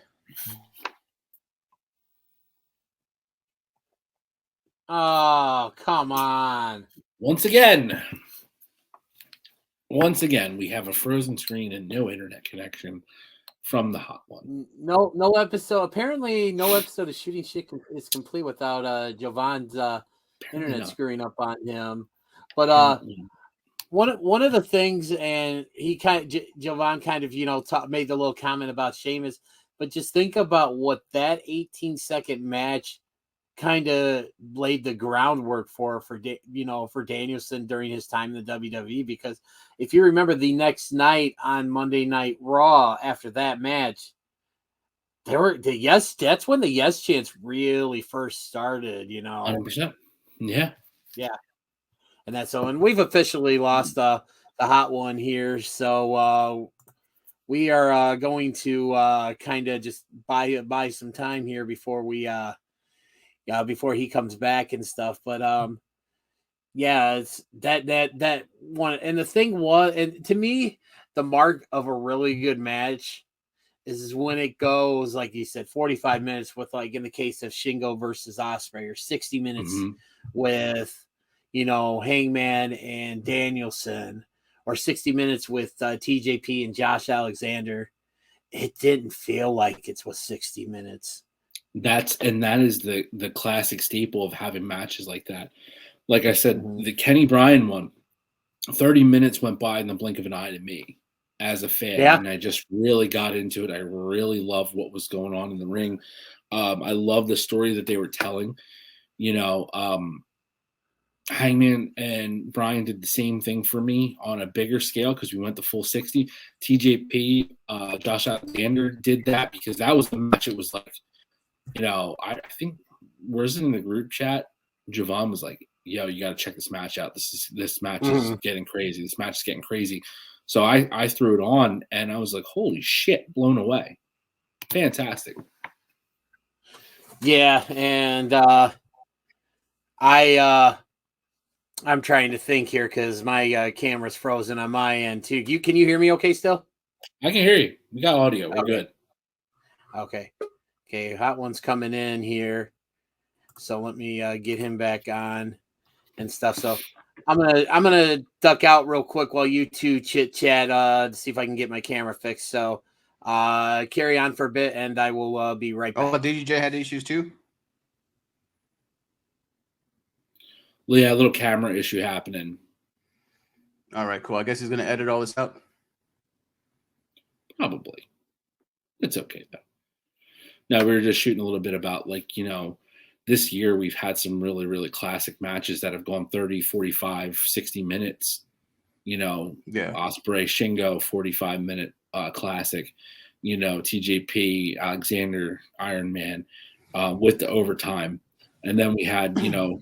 S2: Oh, come on.
S3: Once again, we have a frozen screen and no internet connection from the hot one.
S2: No episode. Apparently, no episode of Shootin Sh is complete without Jovan's internet screwing up on him. But one of the things, and Jovan kind of made the little comment about Sheamus, but just think about what that 18-second match kind of laid the groundwork for Danielson during his time in the WWE. Because if you remember, the next night on Monday Night Raw after that match, that's when the yes chants really first started,
S3: 100%. Yeah.
S2: And we've officially lost the hot one here. So we are going to kind of just buy some time here before we before he comes back and stuff. But it's that one. And the thing was, and to me, the mark of a really good match is when it goes, like you said, 45 minutes with, like in the case of Shingo versus Osprey, or 60 minutes with Hangman and Danielson, or 60 minutes with TJP and Josh Alexander. It didn't feel like it was 60 minutes.
S3: That is the classic staple of having matches like that. Like I said, the Kenny Bryan one, 30 minutes went by in the blink of an eye to me as a fan.
S2: Yeah.
S3: And I just really got into it. I really loved what was going on in the ring. I love the story that they were telling. Hangman and Bryan did the same thing for me on a bigger scale because we went the full 60. TJP, Josh Alexander did that because that was the match. It was like, I think where's it in the group chat? Jovan was like, "Yo, you got to check this match out. This match is getting crazy. This match is getting crazy." So I threw it on, and I was like, "Holy shit!" Blown away. Fantastic.
S2: Yeah, and I'm trying to think here because my camera's frozen on my end too. Can you hear me okay still?
S3: I can hear you. We got audio. We're good.
S2: Okay. Hot one's coming in here. So let me get him back on and stuff. So I'm gonna duck out real quick while you two chit chat to see if I can get my camera fixed. So carry on for a bit, and I will be right back.
S5: Oh, DJ had issues too?
S3: Well, yeah, a little camera issue happening.
S5: All right, cool. I guess he's going to edit all this out.
S3: Probably. It's okay, though. No, we were just shooting a little bit about, like, you know, this year we've had some really, really classic matches that have gone 30, 45, 60 minutes. You know,
S5: Yeah.
S3: Osprey, Shingo, 45-minute classic. You know, TJP, Alexander, Iron Man with the overtime. And then we had, you know,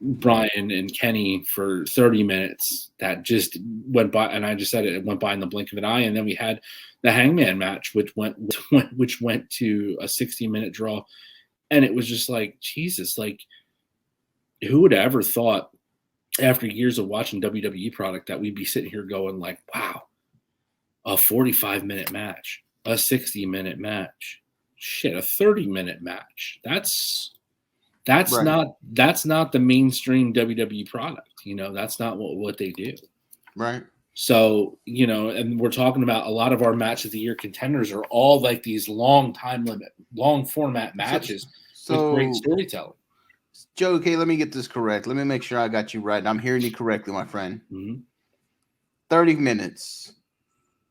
S3: Brian and Kenny for 30 minutes that just went by, and I just said it went by in the blink of an eye. And then we had the Hangman match, which went to a 60-minute draw, and it was just like, Jesus, like, who would have ever thought after years of watching WWE product that we'd be sitting here going like, wow, a 45-minute match, a 60-minute match, shit, a 30-minute match. That's
S5: Right.
S3: not the mainstream WWE product. You know, that's not what they do.
S5: Right.
S3: So, you know, and we're talking about a lot of our match of the year contenders are all like these long time limit, long format matches with great storytelling.
S5: Joe, okay, let me get this correct. Let me make sure I got you right. And I'm hearing you correctly, my friend.
S3: Mm-hmm.
S5: 30 minutes,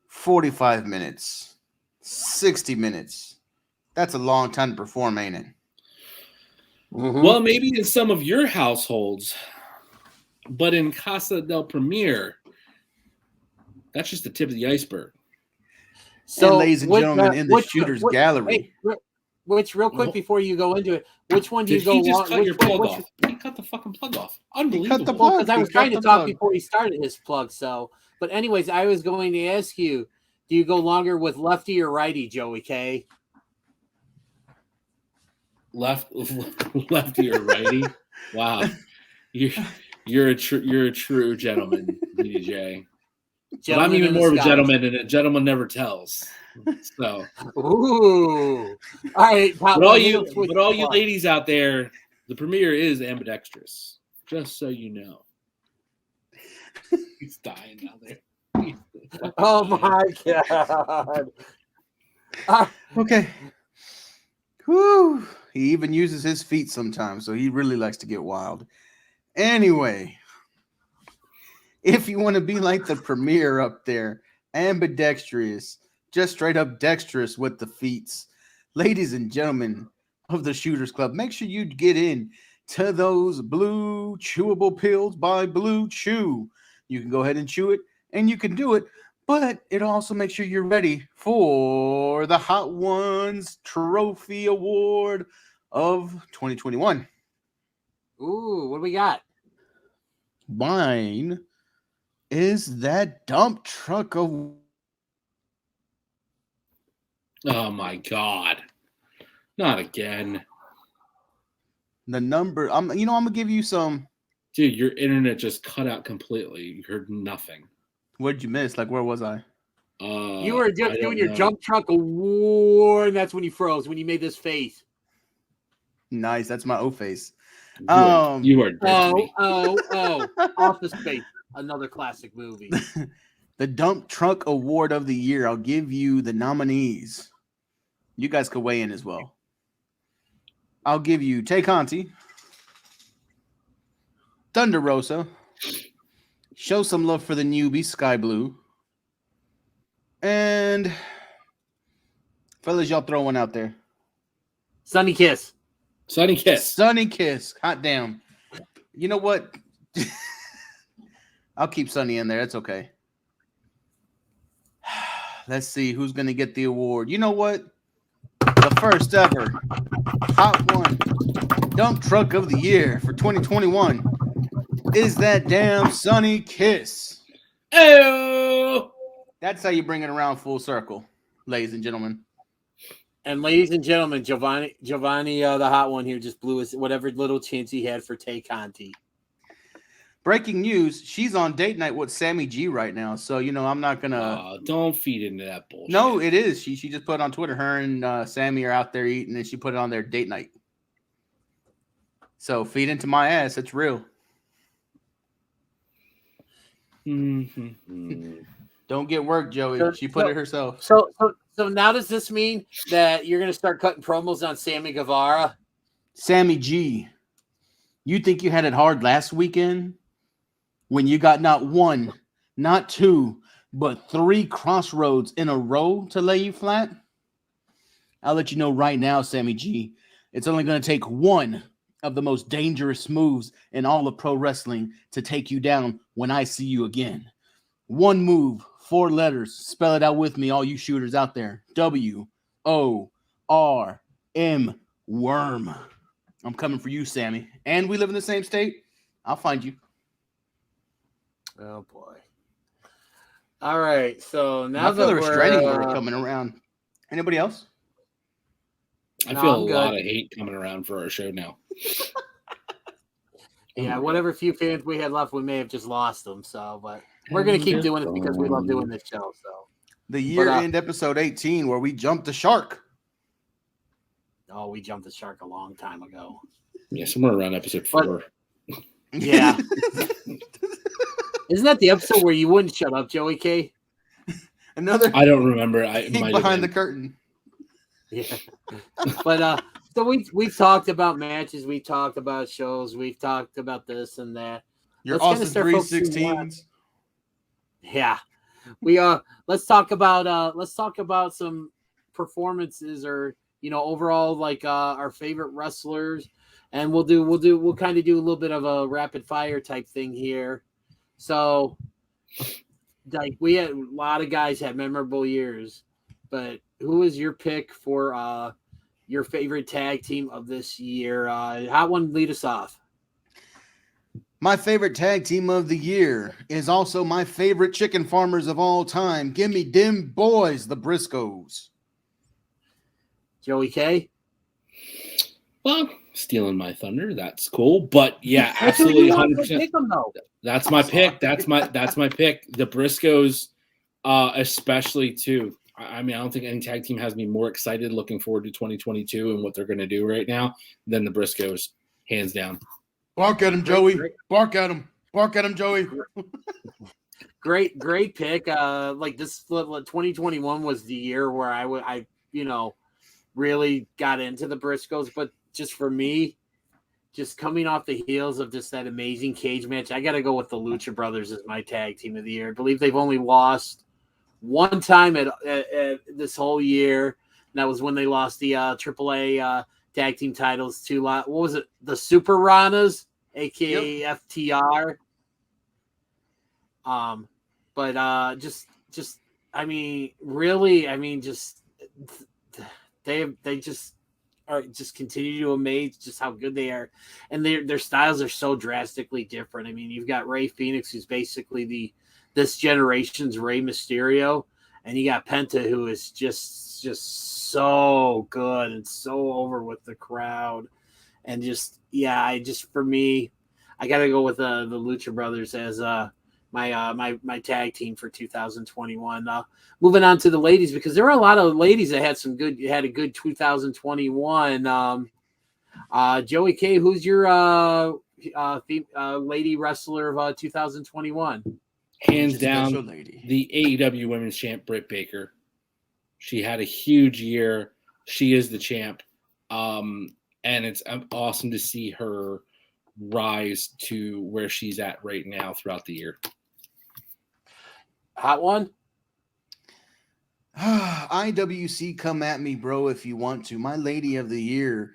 S5: 45 minutes, 60 minutes. That's a long time to perform, ain't it?
S2: Mm-hmm.
S3: Well, maybe in some of your households, but in Casa del Premier, that's just the tip of the iceberg.
S5: So, and ladies and gentlemen, in the Shooters Gallery.
S2: Which, real quick before you go into it, which one do you go?
S3: He just cut your plug off. He cut the fucking plug off. Unbelievable.
S2: Well, because I was trying to talk before he started his plug. So, but anyways, I was going to ask you: do you go longer with lefty or righty, Joey K?
S3: Lefty or righty? Wow, you're a true gentleman, DJ. But I'm even more of a gentleman, and a gentleman never tells. So,
S2: ooh, all right.
S3: But all you ladies out there, the premiere is ambidextrous. Just so you know, he's dying down there.
S2: Oh my god.
S5: Okay. Whew. He even uses his feet sometimes, so he really likes to get wild. Anyway, if you want to be like the premiere up there, ambidextrous, just straight up dexterous with the feats, ladies and gentlemen of the Shooters Club, make sure you get in to those blue chewable pills by Blue Chew. You can go ahead and chew it, and you can do it, but it also makes sure you're ready for the Hot Ones Trophy Award of 2021.
S2: Ooh, what do we got?
S5: Mine is that dump truck award.
S3: Oh my god. Not again.
S5: The number, I'm gonna give you some.
S3: Dude, your internet just cut out completely. You heard nothing.
S5: What did you miss? Like, where was I?
S2: You were just doing your jump truck award, and that's when you froze, when you made this face.
S5: Nice, that's my O face.
S3: You are
S2: Office Space, another classic movie.
S5: The Dump Truck Award of the Year. I'll give you the nominees. You guys could weigh in as well. I'll give you Tay Conti, Thunder Rosa, Show Some Love for the Newbie, Sky Blue, and fellas, y'all throw one out there.
S2: Sunny Kiss.
S3: Sunny Kiss.
S5: Sunny Kiss. Hot damn. You know what? I'll keep Sunny in there. That's okay. Let's see who's going to get the award. You know what? The first ever Hot One Dump Truck of the Year for 2021 is that damn Sunny Kiss.
S3: Oh!
S5: That's how you bring it around full circle, ladies and gentlemen.
S2: And ladies and gentlemen, Giovanni, the hot one here, just blew his whatever little chance he had for Tay Conti.
S5: Breaking news: she's on date night with Sammy G right now. So I'm not gonna.
S3: Don't feed into that bullshit.
S5: No, it is. She just put it on Twitter. Her and Sammy are out there eating, and she put it on their date night. So feed into my ass. It's real. Don't get work, Joey. She put it herself.
S2: So now does this mean that you're going to start cutting promos on Sammy Guevara?
S5: Sammy G, you think you had it hard last weekend when you got not one, not two, but 3 crossroads in a row to lay you flat? I'll let you know right now, Sammy G, it's only going to take one of the most dangerous moves in all of pro wrestling to take you down when I see you again. One move, 4 letters. Spell it out with me, all you shooters out there. W-O-R-M, worm. I'm coming for you, Sammy. And we live in the same state. I'll find you.
S2: Oh, boy. All right, so now
S5: I feel
S2: that
S5: a restraining
S2: we're
S5: order coming around. Anybody else?
S3: I feel a lot of hate coming around for our show now.
S2: Yeah, whatever few fans we had left, we may have just lost them. So, but we're going to keep doing it because we love doing this show. So,
S5: the year-end episode 18 where we jumped the shark.
S2: Oh, we jumped the shark a long time ago.
S3: Yeah, somewhere around episode 4.
S2: Yeah. Isn't that the episode where you wouldn't shut up, Joey K?
S5: Another.
S3: I don't remember.
S5: Behind the curtain.
S2: Yeah. But so we've talked about matches, we talked about shows, we've talked about this and that.
S5: Your Austin 316s.
S2: Yeah. We let's talk about some performances or overall like our favorite wrestlers, and we'll kind of do a little bit of a rapid fire type thing here. So like we had a lot of guys had memorable years, but who is your pick for your favorite tag team of this year? Hot one, lead us off.
S5: My favorite tag team of the year is also my favorite chicken farmers of all time. Give me them boys, the Briscoes.
S2: Joey K?
S3: Well, stealing my thunder. That's cool. But yeah, absolutely 100%. That's my pick. That's my pick. The Briscoes, especially too. I mean, I don't think any tag team has me more excited looking forward to 2022 and what they're going to do right now than the Briscoes, hands down.
S5: Bark at him, Joey. Bark at him. Bark at him, Joey.
S2: Great pick. Like this 2021 was the year where I really got into the Briscoes, but just for me, just coming off the heels of just that amazing cage match, I got to go with the Lucha Brothers as my tag team of the year. I believe they've only lost one time at this whole year. And that was when they lost the AAA tag team titles to what was it? The Super Ranas, aka FTR. But just I mean, really, I mean, just they just are just continue to amaze just how good they are, and their styles are so drastically different. I mean, you've got Rey Fenix, who's basically this generation's Rey Mysterio, and you got Penta, who is just so good and so over with the crowd, and for me, I got to go with the Lucha Brothers as my tag team for 2021. Moving on to the ladies, because there were a lot of ladies that had a good 2021. Joey K, who's your lady wrestler of 2021?
S3: Hands down, the AEW Women's Champ Britt Baker. She had a huge year. She is the champ, and it's awesome to see her rise to where she's at right now throughout the year.
S2: Hot one?
S5: IWC, come at me, bro, if you want to. My lady of the year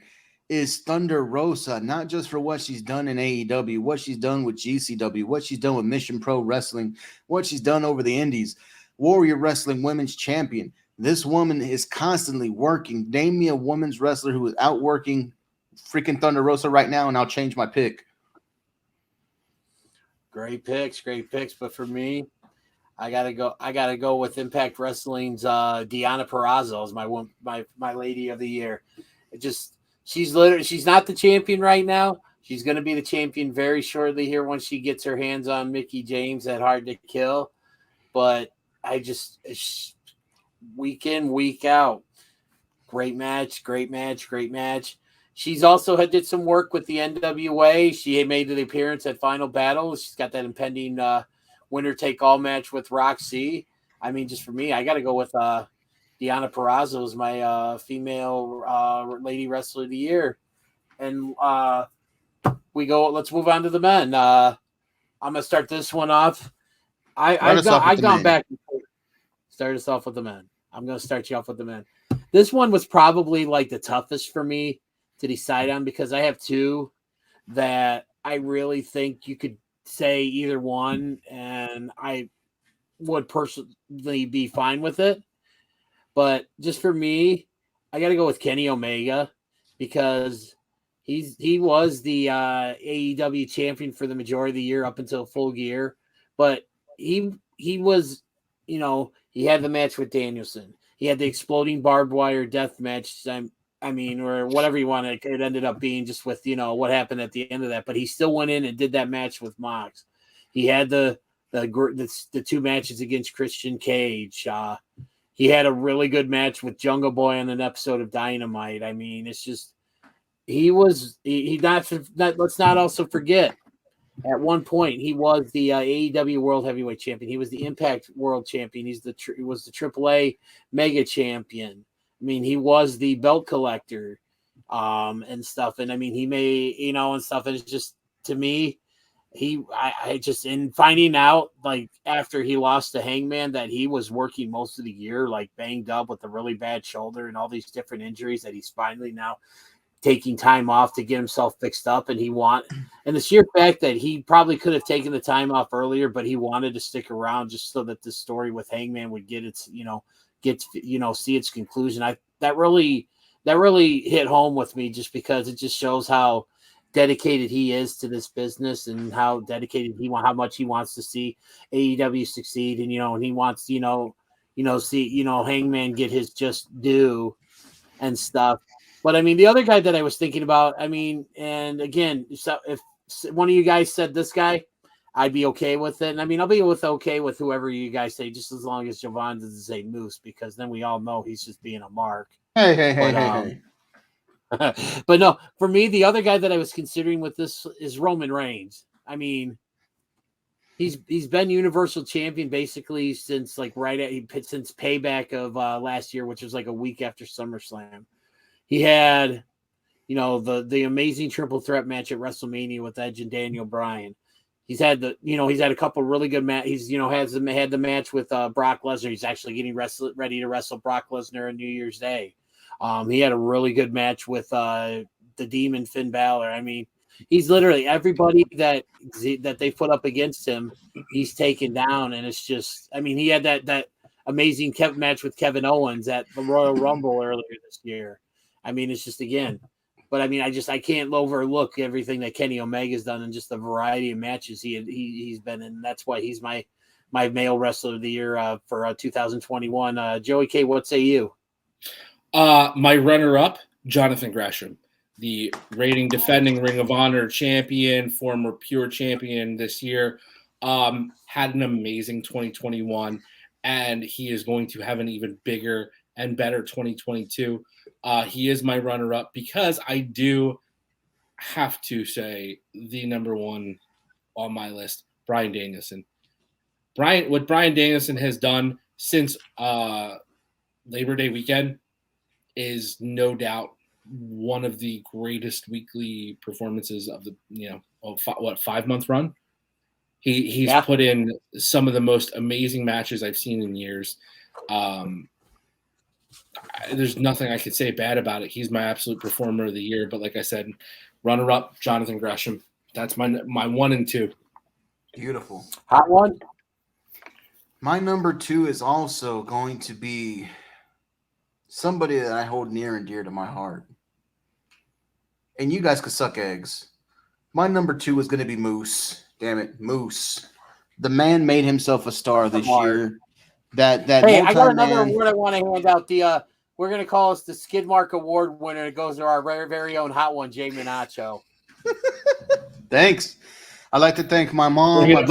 S5: is Thunder Rosa, not just for what she's done in AEW, what she's done with GCW, what she's done with Mission Pro Wrestling, what she's done over the Indies. Warrior Wrestling Women's Champion. This woman is constantly working. Name me a women's wrestler who is outworking freaking Thunder Rosa right now, and I'll change my pick.
S2: Great picks. But for me, I gotta go with Impact Wrestling's Deonna Purrazzo as my lady of the year. She's not the champion right now. She's gonna be the champion very shortly here once she gets her hands on Mickie James at Hard to Kill. But week in, week out, great match. She's also did some work with the NWA. She made an appearance at Final Battle. She's got that impending winner take all match with Roxy. I mean, just for me, I got to go with Deonna Purrazzo as my female lady wrestler of the year. And let's move on to the men. I'm gonna start this one off. I've gone back and forth. Start us off with the men. I'm gonna start you off with the men. This one was probably like the toughest for me to decide on because I have two that I really think you could say either one, and I would personally be fine with it. But just for me, I got to go with Kenny Omega because he was the AEW champion for the majority of the year up until Full Gear, but he was, you know, he had the match with Danielson. He had the exploding barbed wire death match. I mean, or whatever you want. It ended up being just with, you know, what happened at the end of that. But he still went in and did that match with Mox. He had the two matches against Christian Cage. He had a really good match with Jungle Boy on an episode of Dynamite. I mean, it's just let's not also forget. At one point, he was the AEW World Heavyweight Champion. He was the Impact World Champion. He was the AAA Mega Champion. I mean, he was the belt collector and stuff. And I mean, he may, you know, and stuff. And it's just, to me, I just, in finding out, like, after he lost to Hangman, that he was working most of the year, like, banged up with a really bad shoulder and all these different injuries, that he's finally now taking time off to get himself fixed up, and the sheer fact that he probably could have taken the time off earlier, but he wanted to stick around just so that the story with Hangman would see its conclusion. That really hit home with me, just because it just shows how dedicated he is to this business and how dedicated how much he wants to see AEW succeed, and and he wants see Hangman get his just due and stuff. But I mean, the other guy that I was thinking about, I mean, and again, so if one of you guys said this guy, I'd be okay with it. And I mean, I'll be okay with whoever you guys say, just as long as Javon doesn't say Moose, because then we all know he's just being a mark. Hey. But no, for me, the other guy that I was considering with this is Roman Reigns. I mean, he's been Universal Champion basically since since Payback of last year, which was like a week after SummerSlam. He had, the amazing triple threat match at WrestleMania with Edge and Daniel Bryan. He's had a couple really good matches. He's had the match with Brock Lesnar. He's actually getting ready to wrestle Brock Lesnar on New Year's Day. He had a really good match with the Demon Finn Balor. I mean, he's literally everybody that they put up against him, he's taken down, and it's just, I mean, he had that amazing match with Kevin Owens at the Royal Rumble earlier this year. I mean, it's just, again, but I mean, I can't overlook everything that Kenny Omega's done and just the variety of matches he's been in. That's why he's my male wrestler of the year for 2021. Joey K, what say you?
S3: My runner-up, Jonathan Gresham, the defending Ring of Honor champion, former Pure champion this year, had an amazing 2021, and he is going to have an even bigger and better 2022. He is my runner-up because I do have to say the number one on my list, Bryan Danielson. What Bryan Danielson has done since Labor Day weekend is no doubt one of the greatest weekly performances of the 5-month run. He's put in some of the most amazing matches I've seen in years. There's nothing I could say bad about it. He's my absolute performer of the year. But like I said, runner-up, Jonathan Gresham. That's my 1 and 2.
S5: Beautiful.
S2: Hot one.
S5: My number 2 is also going to be somebody that I hold near and dear to my heart. And you guys could suck eggs. My number 2 is going to be Moose. Damn it, Moose. The man made himself a star this year. Hey,
S2: I got another award I want to hand out. We're going to call us the Skidmark Award winner. It goes to our very, very own hot one, Jay Minacho.
S5: Thanks. I'd like to thank my mom. I'd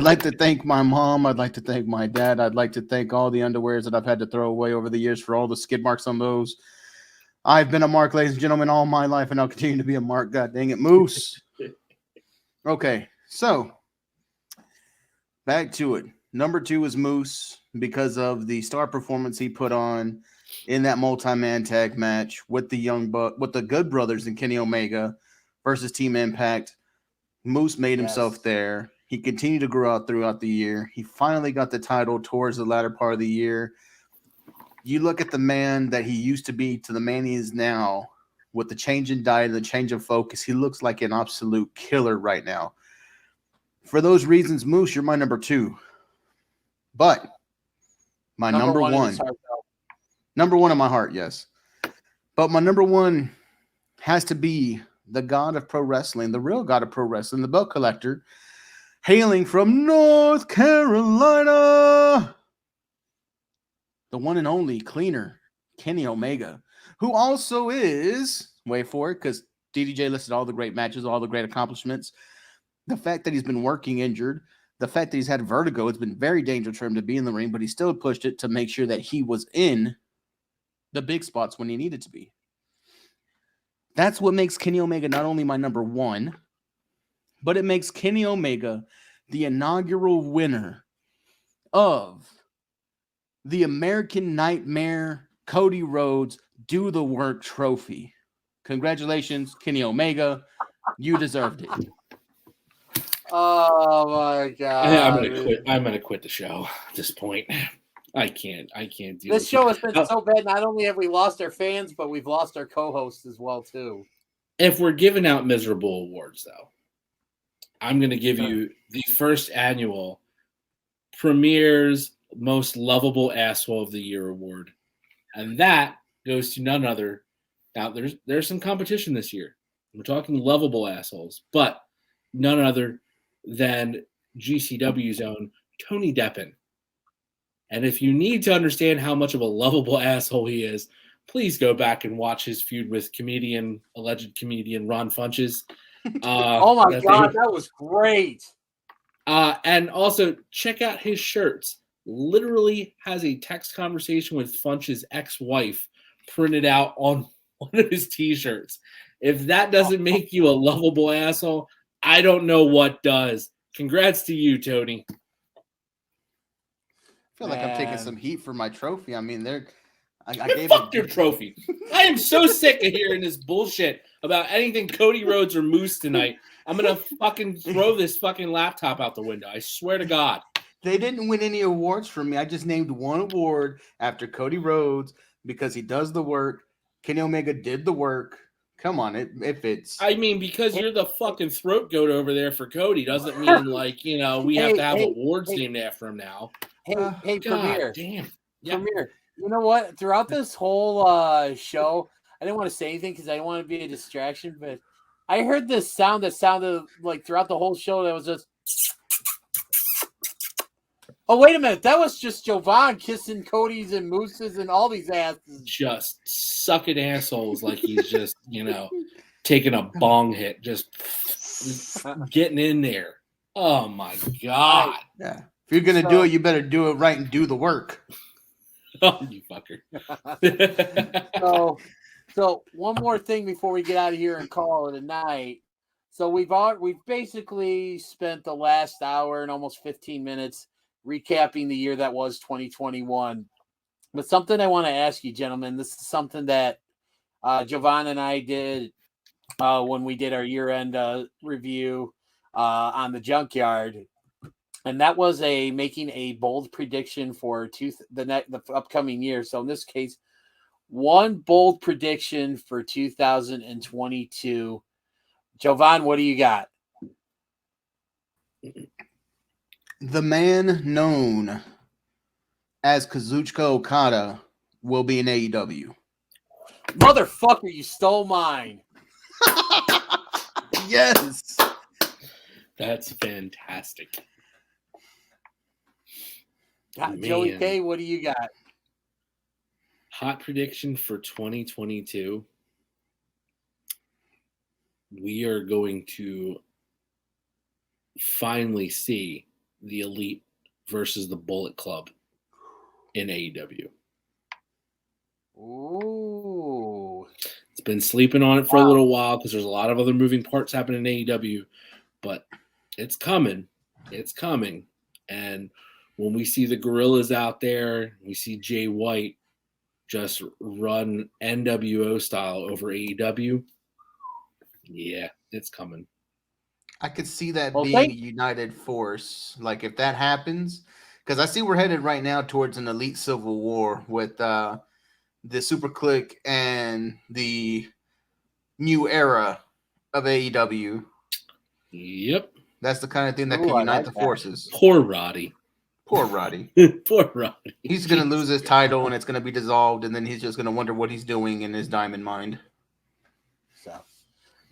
S5: like to thank my mom. I'd like to thank my dad. I'd like to thank all the underwears that I've had to throw away over the years for all the skid marks on those. I've been a mark, ladies and gentlemen, all my life, and I'll continue to be a mark. God dang it, Moose. Okay, so back to it. Number 2 is Moose because of the star performance he put on in that multi-man tag match with the Good Brothers and Kenny Omega versus Team Impact. Moose made himself there. He continued to grow out throughout the year. He finally got the title towards the latter part of the year. You look at the man that he used to be to the man he is now, with the change in diet and the change of focus, he looks like an absolute killer right now. For those reasons, Moose, you're my number 2. But my number one. Number 1 in my heart, yes. But my number 1 has to be the god of pro wrestling, the real god of pro wrestling, the belt collector, hailing from North Carolina, the one and only cleaner, Kenny Omega, who also is, wait for it, because DDJ listed all the great matches, all the great accomplishments. The fact that he's been working injured, the fact that he's had vertigo, it's been very dangerous for him to be in the ring, but he still pushed it to make sure that he was in the big spots when he needed to be. That's what makes Kenny Omega not only my number 1, but it makes Kenny Omega the inaugural winner of the American Nightmare Cody Rhodes Do the Work Trophy. Congratulations, Kenny Omega. You deserved it.
S2: Oh my god!
S3: I'm gonna quit the show at this point. I can't do
S2: this show has been so bad. Not only have we lost our fans, but we've lost our co-hosts as well too.
S3: If we're giving out miserable awards, though, I'm gonna give you the first annual Premier's Most Lovable Asshole of the Year award, and that goes to none other. Now, there's some competition this year. We're talking lovable assholes, but none other than GCW's own Tony Deppen. And if you need to understand how much of a lovable asshole he is, please go back and watch his feud with alleged comedian Ron Funches.
S2: Oh my god, that was great.
S3: And also check out his shirts. Literally has a text conversation with Funch's ex-wife printed out on one of his t-shirts. If that doesn't make you a lovable asshole, I don't know what does. Congrats to you, Tony.
S5: I feel like I'm taking some heat for my trophy. I mean, I gave
S3: fuck your trophy. I am so sick of hearing this bullshit about anything Cody Rhodes or Moose tonight. I'm gonna fucking throw this fucking laptop out the window. I swear to God.
S5: They didn't win any awards from me. I just named one award after Cody Rhodes because he does the work. Kenny Omega did the work. Come on, if it's...
S3: I mean, because you're the fucking throat goat over there for Cody doesn't mean, like, we have to have awards named after him now.
S2: Hey, Premier.
S3: Damn.
S2: Yeah. Premier, you know what? Throughout this whole show, I didn't want to say anything because I didn't want to be a distraction, but I heard this sound that sounded like throughout the whole show that was just... Oh, wait a minute. That was just Jovan kissing Cody's and Moose's and all these asses.
S3: Just sucking assholes like he's just, taking a bong hit. Just getting in there. Oh, my God.
S5: Yeah. If you're going to do it, you better do it right and do the work.
S3: Oh, you fucker.
S2: So one more thing before we get out of here and call it a night. So we've basically spent the last hour and almost 15 minutes recapping the year that was 2021. But something I want to ask you, gentlemen, this is something that Jovan and I did when we did our year-end review on the Junkyard. And that was making a bold prediction for the upcoming year. So in this case, one bold prediction for 2022. Jovan, what do you got?
S5: The man known as Kazuchika Okada will be in AEW.
S2: Motherfucker, you stole mine.
S5: Yes.
S3: That's fantastic.
S2: Joey K, what do you got?
S3: Hot prediction for 2022. We are going to finally see the Elite versus the Bullet Club in AEW.
S2: Ooh.
S3: It's been sleeping on it for a little while because there's a lot of other moving parts happening in AEW, but it's coming. It's coming. And when we see the gorillas out there, we see Jay White just run NWO style over AEW. Yeah, it's coming.
S5: I could see that
S2: Well,
S5: being a united force. Like if that happens, because I see we're headed right now towards an elite civil war with the Super Click and the new era of AEW.
S3: Yep.
S5: That's the kind of thing that can unite the forces.
S3: Poor Roddy.
S5: Poor Roddy.
S3: Poor Roddy.
S5: He's going to lose his title and it's going to be dissolved, and then he's just going to wonder what he's doing in his diamond mind.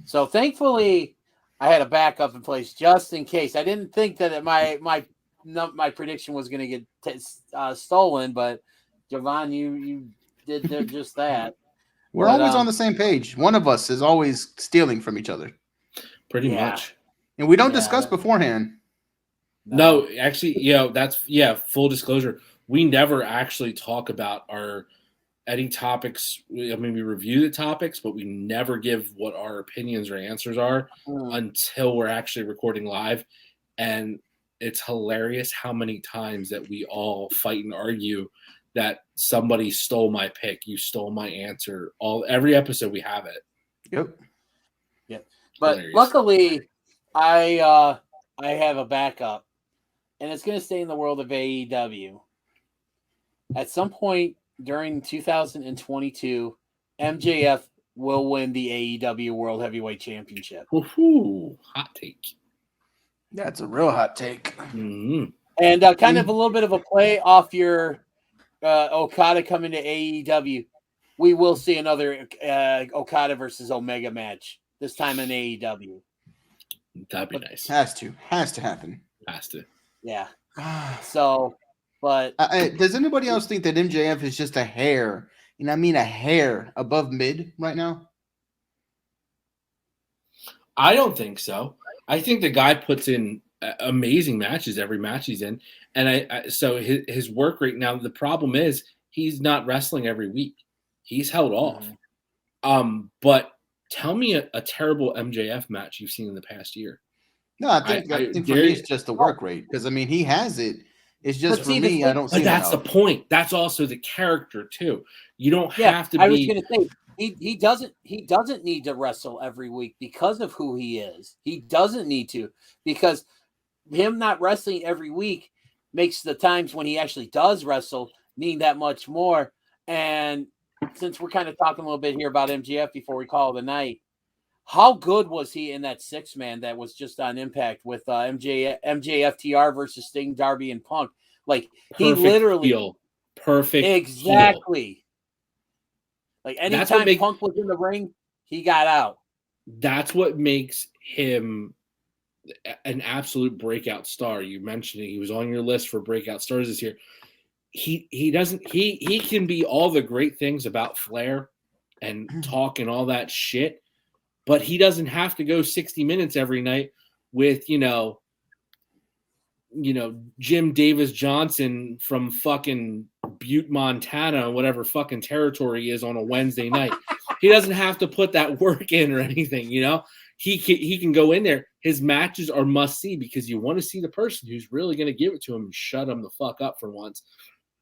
S2: So thankfully, I had a backup in place just in case. I didn't think that my prediction was going to get stolen, but Javon, you did just that.
S5: We're always on the same page. One of us is always stealing from each other.
S3: Pretty much.
S5: And we don't discuss beforehand.
S3: No, actually, full disclosure. We never actually talk about any topics. I mean, we review the topics, but we never give what our opinions or answers are until we're actually recording live. And it's hilarious how many times that we all fight and argue that somebody stole my pick, you stole my answer. Every episode we have it.
S5: Yep.
S2: Yeah. But luckily, I have a backup, and it's going to stay in the world of AEW. At some point during 2022, MJF will win the AEW World Heavyweight Championship.
S3: Woohoo! Hot take.
S5: That's a real hot take.
S3: Mm-hmm.
S2: And kind of a little bit of a play off your Okada coming to AEW. We will see another Okada versus Omega match, this time in AEW.
S3: That'd be nice.
S5: Has to happen.
S3: Has to.
S2: Yeah. So, but
S5: does anybody else think that MJF is just a hair, and I mean a hair above mid right now?
S3: I don't think so. I think the guy puts in amazing matches every match he's in, and so his work rate now. The problem is he's not wrestling every week. He's held off. But tell me a terrible MJF match you've seen in the past year.
S5: No, I think for me it's just the work rate, because I mean he has it. It's just for me. I don't see.
S3: But that's the point. That's also the character too. You don't have to be.
S2: I was going to say he doesn't need to wrestle every week because of who he is. He doesn't need to, because him not wrestling every week makes the times when he actually does wrestle mean that much more. And since we're kind of talking a little bit here about MJF before we call it a night, how good was he in that 6-man that was just on Impact with MJFTR versus Sting, Darby, and Punk? Like he literally
S3: perfect
S2: exactly.
S3: Heel.
S2: Like anytime Punk was in the ring, he got out.
S3: That's what makes him an absolute breakout star. You mentioned it. He was on your list for breakout stars this year. He can be all the great things about Flair and talk and all that shit, but he doesn't have to go 60 minutes every night with, Jim Davis Johnson from fucking Butte, Montana, whatever fucking territory he is on a Wednesday night. He doesn't have to put that work in or anything, He can go in there. His matches are must see because you want to see the person who's really going to give it to him and shut him the fuck up for once.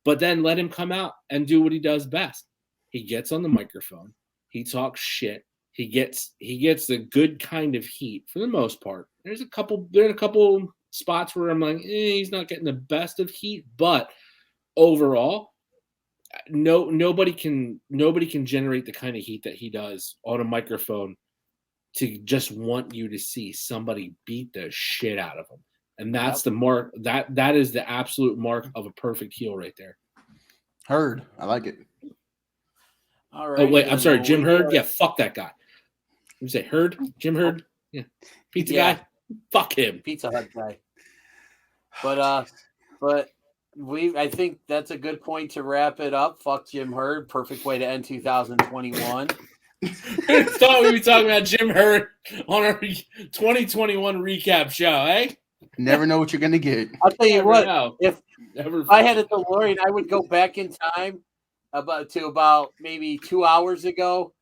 S3: But then let him come out and do what he does best. He gets on the microphone. He talks shit. He gets the good kind of heat for the most part. There are a couple spots where I'm like, he's not getting the best of heat, but overall, nobody can generate the kind of heat that he does on a microphone to just want you to see somebody beat the shit out of him. And that's the mark. That is the absolute mark of a perfect heel right there.
S5: Heard. I like it.
S2: All right.
S3: Oh, wait. I'm sorry. Jim Herd? Yeah, fuck that guy. You say Herd? Jim Herd? Yeah. Pizza guy? Fuck him.
S2: Pizza Hut guy. But I think that's a good point to wrap it up. Fuck Jim Herd. Perfect way to end 2021.
S3: Thought we'd be talking about Jim Herd on our 2021 recap show, eh?
S5: Never know what you're gonna get.
S2: I'll tell you what. If I had a DeLorean, I would go back in time about maybe 2 hours ago,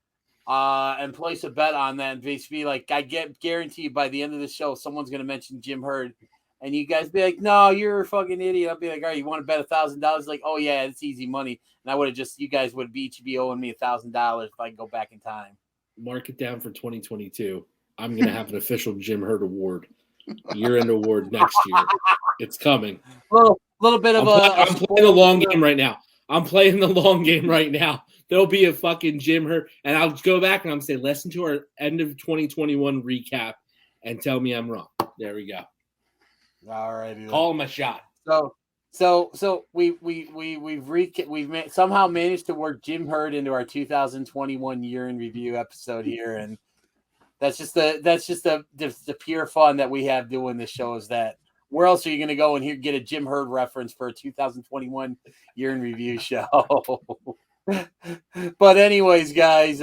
S2: and place a bet on that. And basically, like I guarantee by the end of the show, someone's gonna mention Jim Herd and you guys be like, no, you're a fucking idiot. I'll be like, all right, you want to bet $1,000? Like, oh yeah, it's easy money. And I would have you guys would each be owing me $1,000 if I can go back in time.
S3: Mark it down for 2022. I'm going to have an official Jim Hurt award, year-end award next year. It's coming.
S2: Little bit of
S3: I'm playing the long game right now. I'm playing the long game right now. There'll be a fucking Jim Hurt, and I'll go back and I'm say, listen to our end of 2021 recap and tell me I'm wrong. There we go.
S2: All right.
S3: Call him a shot.
S2: So we've somehow managed to work Jim Hurt into our 2021 year in review episode here, and that's just the pure fun that we have doing this show. Is that where else are you going to go and get a Jim Hurt reference for a 2021 year in review show? But anyways, guys,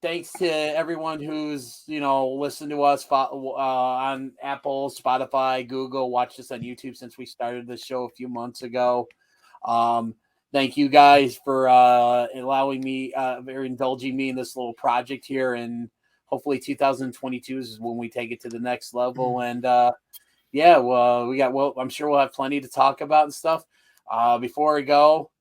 S2: thanks to everyone who's listened to us on Apple, Spotify, Google, watched us on YouTube since we started the show a few months ago. Thank you guys for allowing me or indulging me in this little project here, and hopefully 2022 is when we take it to the next level. And I'm sure we'll have plenty to talk about and stuff. Before we go,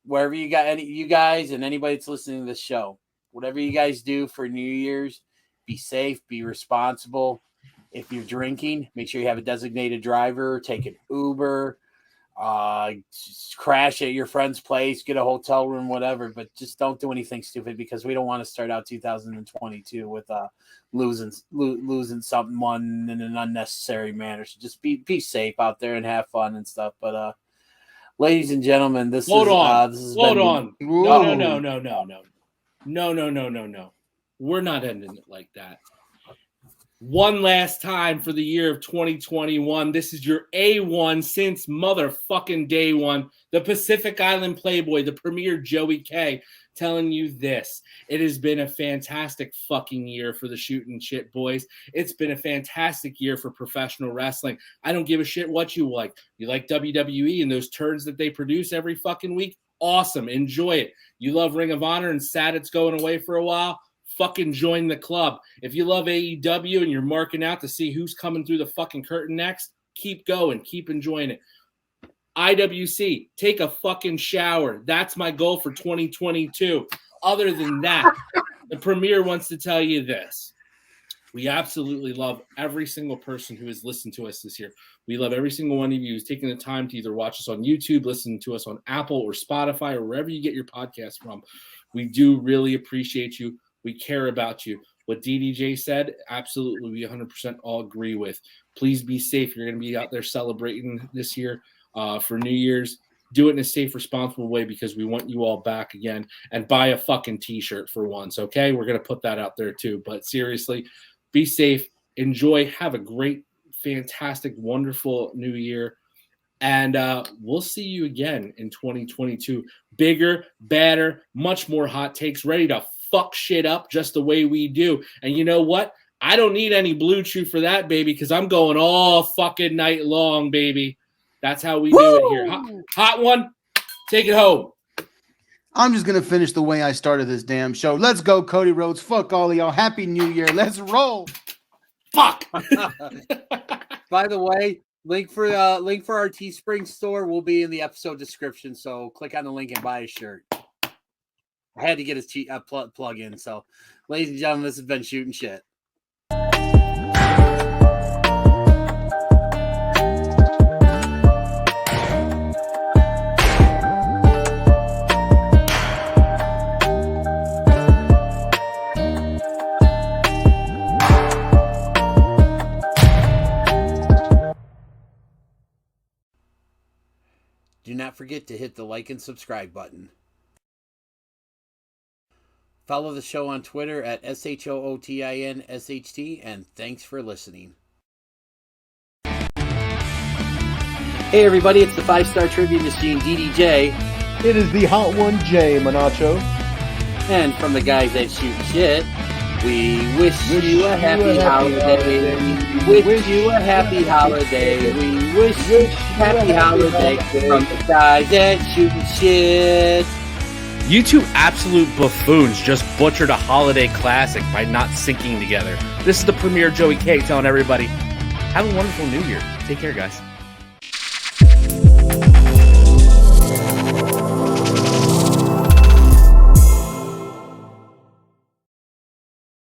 S2: wherever you guys and anybody that's listening to this show, whatever you guys do for New Year's, be safe, be responsible. If you're drinking, make sure you have a designated driver, take an Uber, crash at your friend's place, get a hotel room, whatever, but just don't do anything stupid, because we don't want to start out 2022 with losing someone in an unnecessary manner. So just be safe out there and have fun and stuff. But ladies and gentlemen,
S3: Hold on. No. We're not ending it like that. One last time for the year of 2021. This is your A1 since motherfucking day one. The Pacific Island Playboy, the premier Joey K, telling you this. It has been a fantastic fucking year for the Shootin' Shit boys. It's been a fantastic year for professional wrestling. I don't give a shit what you like. You like WWE and those turds that they produce every fucking week? Awesome. Enjoy it. You love Ring of Honor and sad it's going away for a while? Fucking join the club. If you love AEW and you're marking out to see who's coming through the fucking curtain next, keep going. Keep enjoying it. IWC, take a fucking shower. That's my goal for 2022. Other than that, the Premier wants to tell you this. We absolutely love every single person who has listened to us this year. We love every single one of you who's taking the time to either watch us on YouTube, listen to us on Apple or Spotify or wherever you get your podcast from. We do really appreciate you. We care about you. What DDJ said, absolutely, we 100% all agree with. Please be safe. You're going to be out there celebrating this year for New Year's. Do it in a safe, responsible way, because we want you all back again. And buy a fucking T-shirt for once, okay? We're going to put that out there too. But seriously, be safe. Enjoy. Have a great, fantastic, wonderful New Year. And we'll see you again in 2022. Bigger, badder, much more hot takes, ready to fuck shit up just the way we do. And you know what? I don't need any Blue Chew for that, baby, because I'm going all fucking night long, baby. That's how we do it here. Hot one, take it home.
S5: I'm just going to finish the way I started this damn show. Let's go, Cody Rhodes. Fuck all of y'all. Happy New Year. Let's roll.
S3: Fuck.
S2: By the way, link for our Teespring store will be in the episode description. So click on the link and buy a shirt. I had to get his plug in. So, ladies and gentlemen, this has been Shootin' Shit. Do not forget to hit the like and subscribe button. Follow the show on Twitter at SHOOTINSHT, and thanks for listening. Hey everybody, it's the 5-Star Trivia Machine, DDJ.
S1: It is the Hot One, Jay Monacho.
S2: And from the guys that shoot shit, we wish you a happy holiday. We wish you a happy holiday. We wish you a happy holiday from the guys that shootin' shit.
S3: You two absolute buffoons just butchered a holiday classic by not syncing together. This is the premier Joey K telling everybody,
S6: have a wonderful new year. Take care, guys.